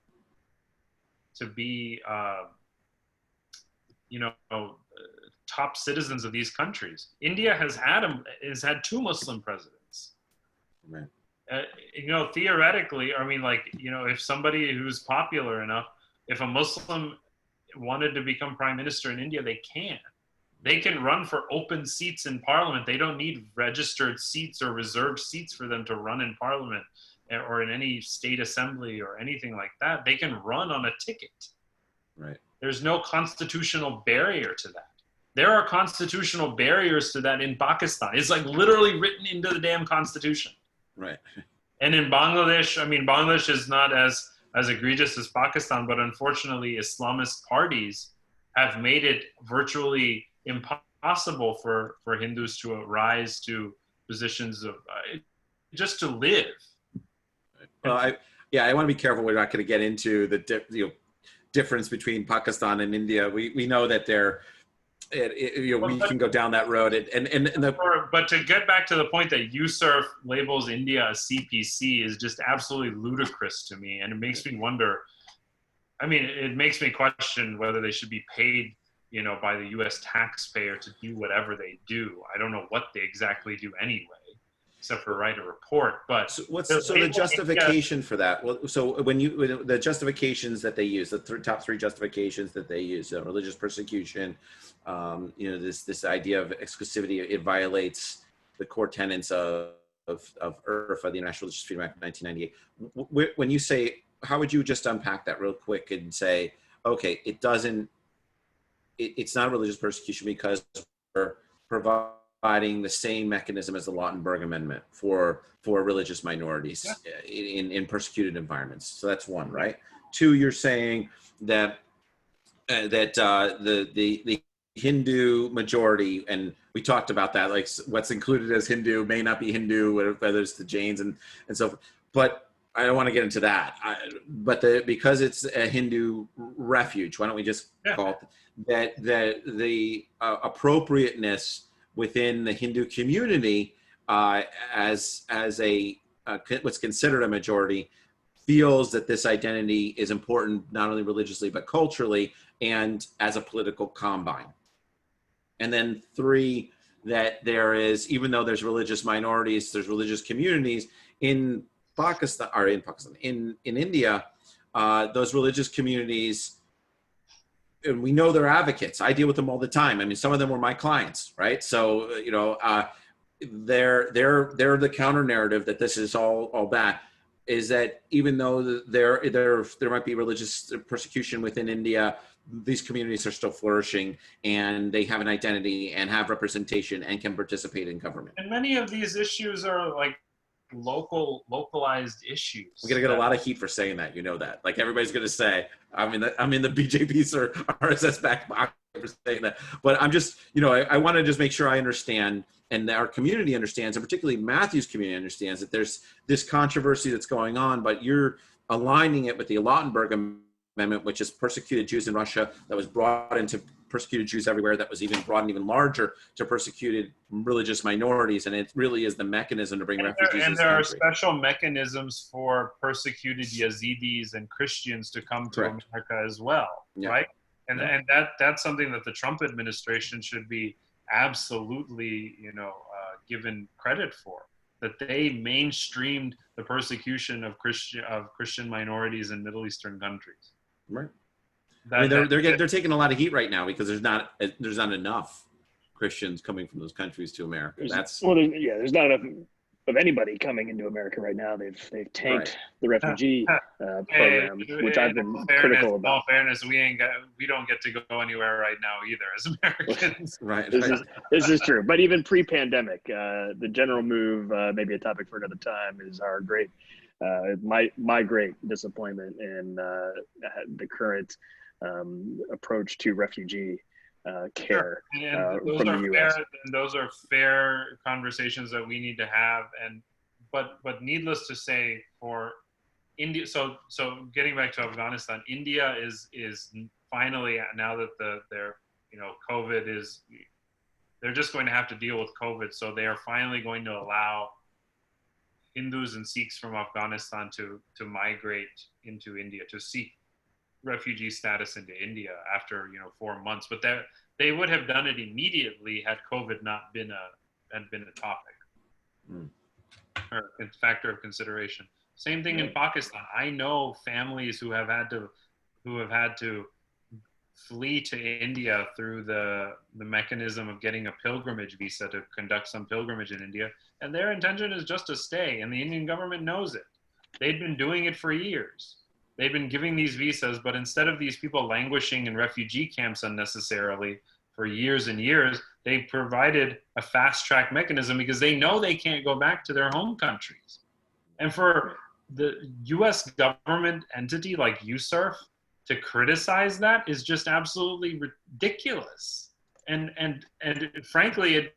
top citizens of these countries. India has had two Muslim presidents. Right. Theoretically, if somebody who's popular enough, if a Muslim wanted to become prime minister in India, they can. They can run for open seats in parliament. They don't need registered seats or reserved seats for them to run in parliament or in any state assembly or anything like that. They can run on a ticket. Right. There's no constitutional barrier to that. There are constitutional barriers to that in Pakistan. It's like literally written into the damn constitution. Right. And in Bangladesh, Bangladesh is not as egregious as Pakistan, but unfortunately Islamist parties have made it virtually impossible for Hindus to rise to positions of just to live. Well, I want to be careful. We're not going to get into the difference between Pakistan and India. We know that we can go down that road. But to get back to the point that USIRF labels India a CPC is just absolutely ludicrous to me, and it makes me wonder. It makes me question whether they should be paid by the U.S. taxpayer to do whatever they do. I don't know what they exactly do anyway, except for write a report. But the justification for that? Well, so the justifications that they use, the top three justifications that they use, religious persecution, this idea of exclusivity, it violates the core tenets of USIRF, the International Religious Freedom Act of 1998. When you say, how would you just unpack that real quick and say, okay, it's not religious persecution because we're providing the same mechanism as the Lautenberg Amendment for religious minorities in persecuted environments. So that's one, right? Two, you're saying that the Hindu majority, and we talked about that, like what's included as Hindu may not be Hindu, whether it's the Jains and so forth. But I don't want to get into that. Because it's a Hindu refuge, why don't we just call it that the appropriateness within the Hindu community as what's considered a majority feels that this identity is important not only religiously but culturally and as a political combine. And then three, that there is, even though there's religious minorities, there's religious communities in India, those religious communities, and we know they're advocates. I deal with them all the time. Some of them were my clients, right? So, they're the counter narrative that this is all bad, is that even though there might be religious persecution within India, these communities are still flourishing and they have an identity and have representation and can participate in government. And many of these issues are like localized issues. We're gonna get a lot of heat for saying that, that. Like everybody's gonna say, I'm in the BJP's or RSS back box for saying that. But I'm just, I want to just make sure I understand, and that our community understands, and particularly Matthew's community understands, that there's this controversy that's going on, but you're aligning it with the Lautenberg Amendment, which is persecuted Jews in Russia, that was brought into persecuted Jews everywhere, that was even brought even larger to persecuted religious minorities, and it really is the mechanism to bring refugees in this country. And there are special mechanisms for persecuted Yazidis and Christians to come to America as well, right? And that's something that the Trump administration should be absolutely, given credit for. That they mainstreamed the persecution of Christian minorities in Middle Eastern countries. Right. They're taking a lot of heat right now because there's not enough Christians coming from those countries to America. There's not enough of anybody coming into America right now. They've tanked the refugee program, which I've been critical about. In all fairness, we don't get to go anywhere right now either as Americans. Right. This is true. But even pre-pandemic, the general move, maybe a topic for another time, is our great my great disappointment in the current approach to refugee care from the U.S. And those are fair conversations that we need to have. But needless to say, for India, so getting back to Afghanistan, India is finally, now that their COVID is, they're just going to have to deal with COVID. So they are finally going to allow Hindus and Sikhs from Afghanistan to migrate into India, to seek refugee status into India after 4 months. But they would have done it immediately had COVID not been a topic or a factor of consideration. Same thing in Pakistan. I know families who have had to flee to India through the mechanism of getting a pilgrimage visa to conduct some pilgrimage in India, and their intention is just to stay, and the Indian government knows it. They've been doing it for years. They've been giving these visas, but instead of these people languishing in refugee camps unnecessarily for years and years, they provided a fast-track mechanism because they know they can't go back to their home countries. And for the U.S. government entity like USIRF to criticize that is just absolutely ridiculous. And frankly,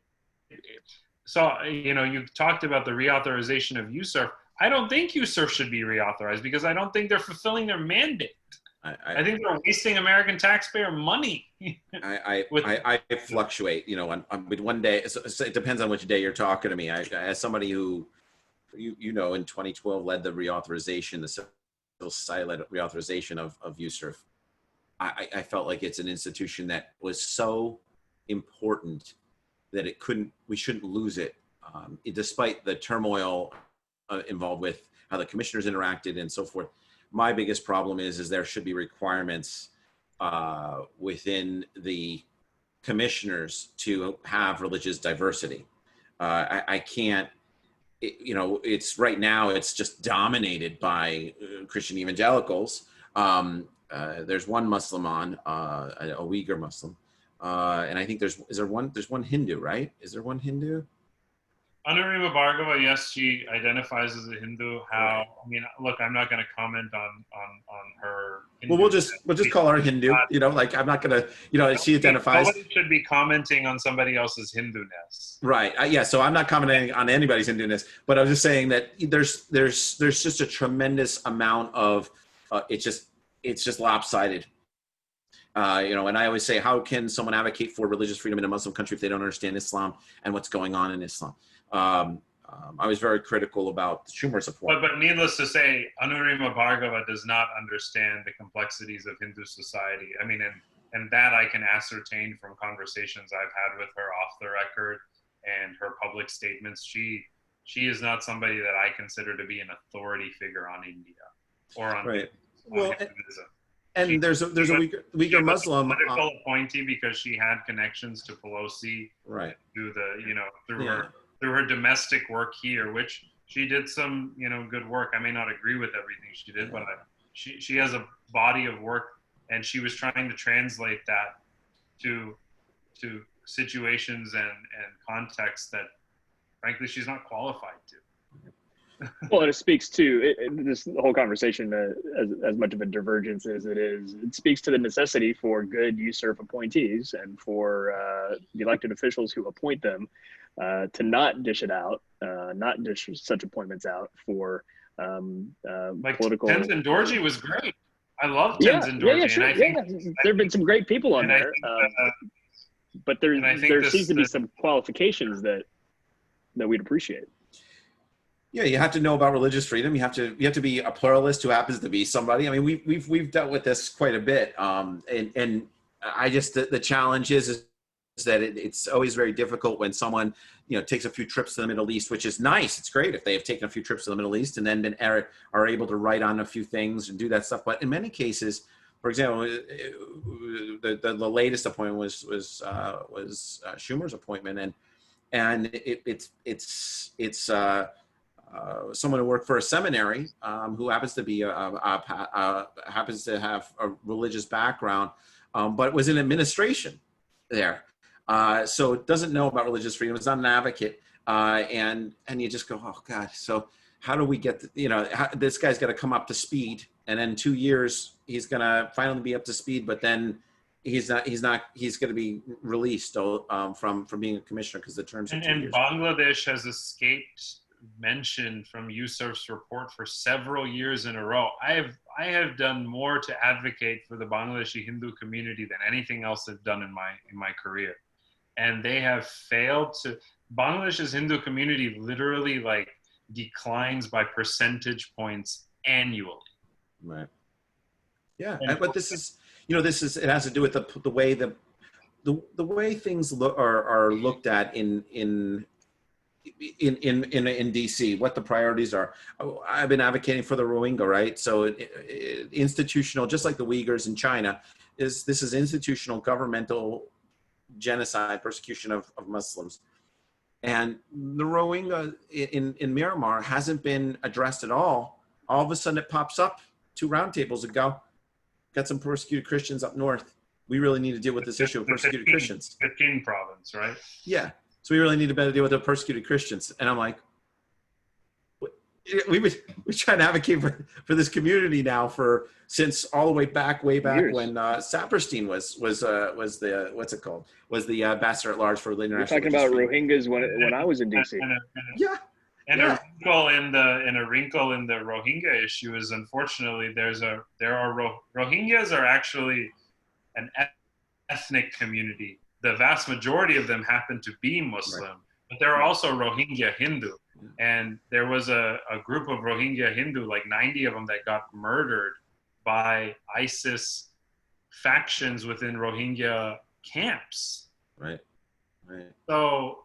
you talked about the reauthorization of USIRF. I don't think USIRF should be reauthorized because I don't think they're fulfilling their mandate. I think they're wasting American taxpayer money. I fluctuate, with one day. It depends on which day you're talking to me. As somebody who, in 2012 led the reauthorization, the civil society-led reauthorization of USIRF, I felt like it's an institution that was so important that we shouldn't lose it, despite the turmoil involved with how the commissioners interacted and so forth. My biggest problem is there should be requirements within the commissioners to have religious diversity. I can't, it's right now, it's just dominated by Christian evangelicals. There's one Muslim a Uyghur Muslim. And I think there's one Hindu, right? Is there one Hindu? Anurima Bhargava, yes, she identifies as a Hindu. Look, I'm not going to comment on her Hindu. Well, we'll just call her Hindu. I'm not going to, she identifies. Nobody should be commenting on somebody else's Hindu-ness. Right. Yeah. So I'm not commenting on anybody's Hindu-ness, but I was just saying that there's just a tremendous amount of, it's just lopsided. And I always say, how can someone advocate for religious freedom in a Muslim country if they don't understand Islam and what's going on in Islam? I was very critical about Schumer's support. But needless to say, Anurima Bhargava does not understand the complexities of Hindu society. And that I can ascertain from conversations I've had with her off the record and her public statements. She is not somebody that I consider to be an authority figure on India or on Hinduism. And there's a Uyghur Muslim political appointee because she had connections to Pelosi, right? Through through her domestic work here, which she did some, good work. I may not agree with everything she did, but she has a body of work, and she was trying to translate that to situations and contexts that, frankly, she's not qualified to. Well, and it speaks to this whole conversation, as much of a divergence as it is, it speaks to the necessity for good USIRF appointees and for the elected officials who appoint them to not dish it out, not dish such appointments out for like political. Tenzin Dorji was great. I love Tenzin Dorji. Yeah, sure. There have been some great people on there, but there seems to be some qualifications that we'd appreciate. Yeah, you have to know about religious freedom. You have to be a pluralist who happens to be somebody. I mean, we've dealt with this quite a bit, and I just the challenge is that it's always very difficult when someone takes a few trips to the Middle East, which is nice. It's great if they have taken a few trips to the Middle East and then are able to write on a few things and do that stuff. But in many cases, for example, the latest appointment was Schumer's appointment, and it's someone who worked for a seminary who happens to be happens to have a religious background, but was in administration there, so doesn't know about religious freedom. Is not an advocate, and you just go, oh God. So how do we get this guy's got to come up to speed, and in 2 years he's gonna finally be up to speed, but then he's going to be released from being a commissioner because the terms are 2 years. Bangladesh has escaped mention from USIRF's report for several years in a row. I have done more to advocate for the Bangladeshi Hindu community than anything else I've done in my career, and they have failed to. Bangladesh's Hindu community literally declines by percentage points annually. Right. Yeah, but this is it has to do with the way the way things are looked at in DC, what the priorities are. I've been advocating for the Rohingya, right? So institutional, just like the Uyghurs in China, this is institutional governmental genocide, persecution of Muslims. And the Rohingya in Myanmar hasn't been addressed at all. All of a sudden it pops up 2 roundtables ago. Got some persecuted Christians up north. We really need to deal with this issue of persecuted Christians. 15 province, right? Yeah. So we really need to better deal with the persecuted Christians. And I'm like, we've trying to advocate for this community now since all the way back Years. when Saperstein was the was the ambassador at large for the international. We're talking about Rohingyas when I was in DC. A wrinkle in the Rohingya issue is, unfortunately, Rohingyas are actually an ethnic community. The vast majority of them happen to be Muslim, right. But there are also Rohingya Hindu. And there was a group of Rohingya Hindu, like 90 of them, that got murdered by ISIS factions within Rohingya camps. Right. So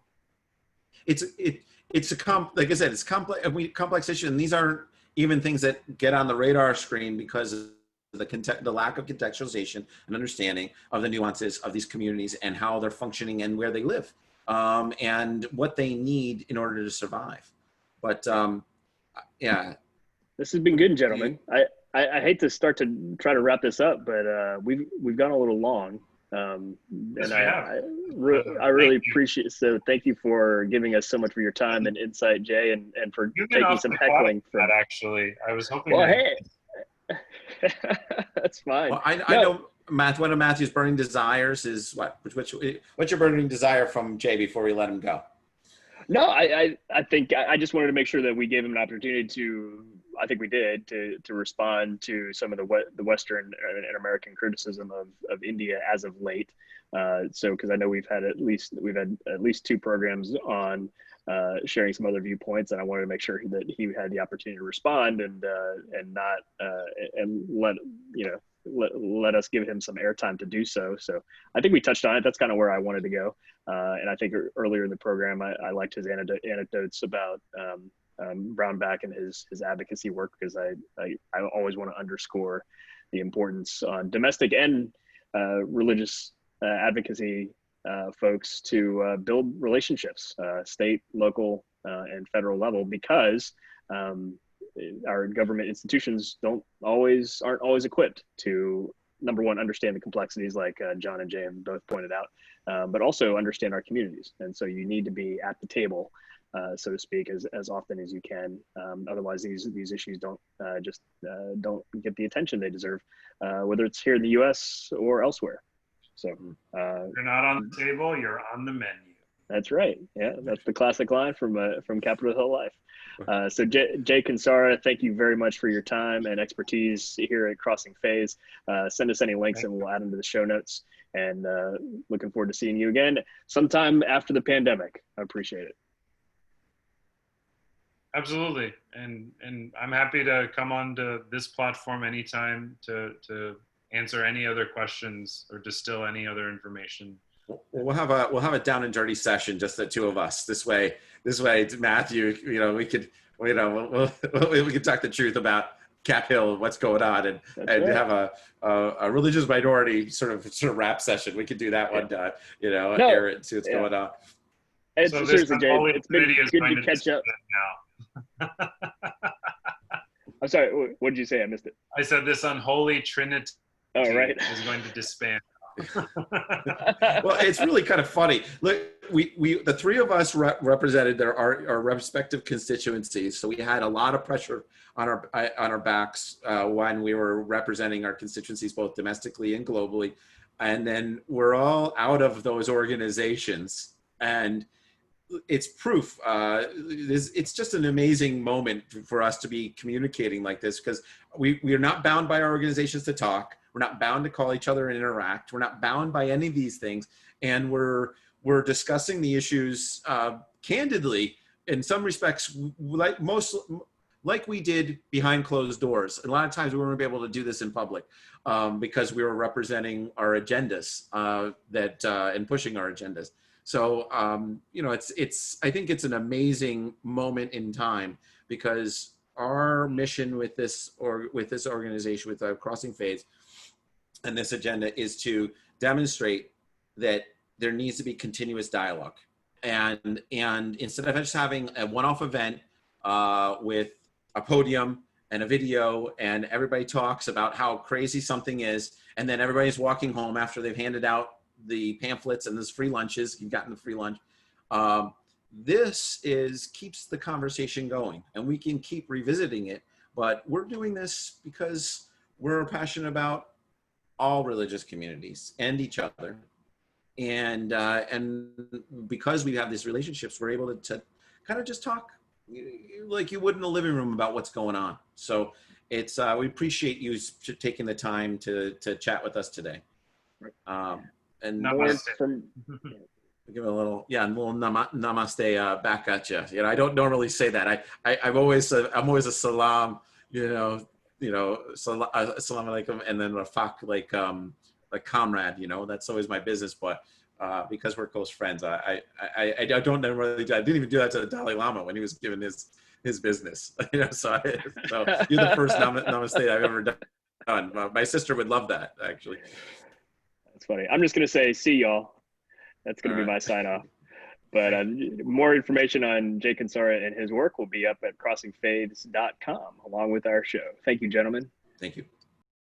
it's like I said, it's complex issue, and these aren't even things that get on the radar screen because of the lack of contextualization and understanding of the nuances of these communities and how they're functioning and where they live, and what they need in order to survive. But yeah, this has been good, gentlemen. I hate to start to try to wrap this up, but we've gone a little long, and yes, I really appreciate it. So thank you for giving us so much for your time and insight, Jay, and for taking some heckling from that. Actually, I was hoping. Well, hey. That's fine. Well, I know, Matt. One of Matthew's burning desires is what? What's your burning desire from Jay before we let him go? No, I think I just wanted to make sure that we gave him an opportunity to. I think we did to respond to some of the Western and American criticism of India as of late. So because I know we've had at least 2 programs on sharing some other viewpoints, and I wanted to make sure that he had the opportunity to respond and not and let us give him some airtime to do so. So I think we touched on it. That's kind of where I wanted to go. And I think earlier in the program, I liked his anecdotes about Brownback and his advocacy work, because I always want to underscore the importance on domestic and religious advocacy folks to build relationships, state, local, and federal level, because our government institutions aren't always equipped to, number one, understand the complexities like John and Jay have both pointed out, but also understand our communities. And so you need to be at the table, so to speak, as often as you can. Otherwise, these issues don't get the attention they deserve, whether it's here in the U.S. or elsewhere. So you're not on the table, you're on the menu. That's right. Yeah, that's the classic line from Capitol Hill Life. So Jay Kansara, thank you very much for your time and expertise here at Crossing Phase. Send us any links and we'll add them to the show notes. And looking forward to seeing you again sometime after the pandemic. I appreciate it. Absolutely. And I'm happy to come on to this platform anytime to answer any other questions or distill any other information. We'll have a down and dirty session, just the two of us. This way, Matthew, we could, we could talk the truth about Cap Hill, what's going on, and right. Have a religious minority sort of rap session. We could do that one, air it and see what's going on. It's so seriously, Jay, it's been good to catch up. Now. I'm sorry, what did you say? I missed it. I said this unholy trinity is going to disband. Well, it's really kind of funny. Look, we the three of us represented our respective constituencies, so we had a lot of pressure on our backs when we were representing our constituencies both domestically and globally. And then we're all out of those organizations, and it's proof. It's just an amazing moment for us to be communicating like this, because we are not bound by our organizations to talk. We're not bound to call each other and interact. We're not bound by any of these things. And we're discussing the issues candidly, in some respects, like we did behind closed doors. A lot of times we weren't able to do this in public because we were representing our agendas and pushing our agendas. So, I think it's an amazing moment in time, because our mission with this organization, with Crossing Phase, and this agenda is to demonstrate that there needs to be continuous dialogue. And instead of just having a one-off event with a podium and a video and everybody talks about how crazy something is, and then everybody's walking home after they've handed out the pamphlets and there's free lunches, you've gotten the free lunch. This keeps the conversation going, and we can keep revisiting it, but we're doing this because we're passionate about all religious communities and each other. And because we have these relationships, we're able to kind of just talk like you would in the living room about what's going on. So it's, we appreciate you taking the time to chat with us today. And give it a little, namaste back at you. I don't normally say that. I'm always a salam, salam alaikum, and then rafaq, like comrade, that's always my business. But because we're close friends, I don't normally, I didn't even do that to the Dalai Lama when he was giving his business. So you're the first namaste I've ever done. My sister would love that, actually. That's funny. I'm just gonna say, see y'all. That's going to be my sign off. But more information on Jay Kansara and his work will be up at crossingphase.com along with our show. Thank you, gentlemen. Thank you.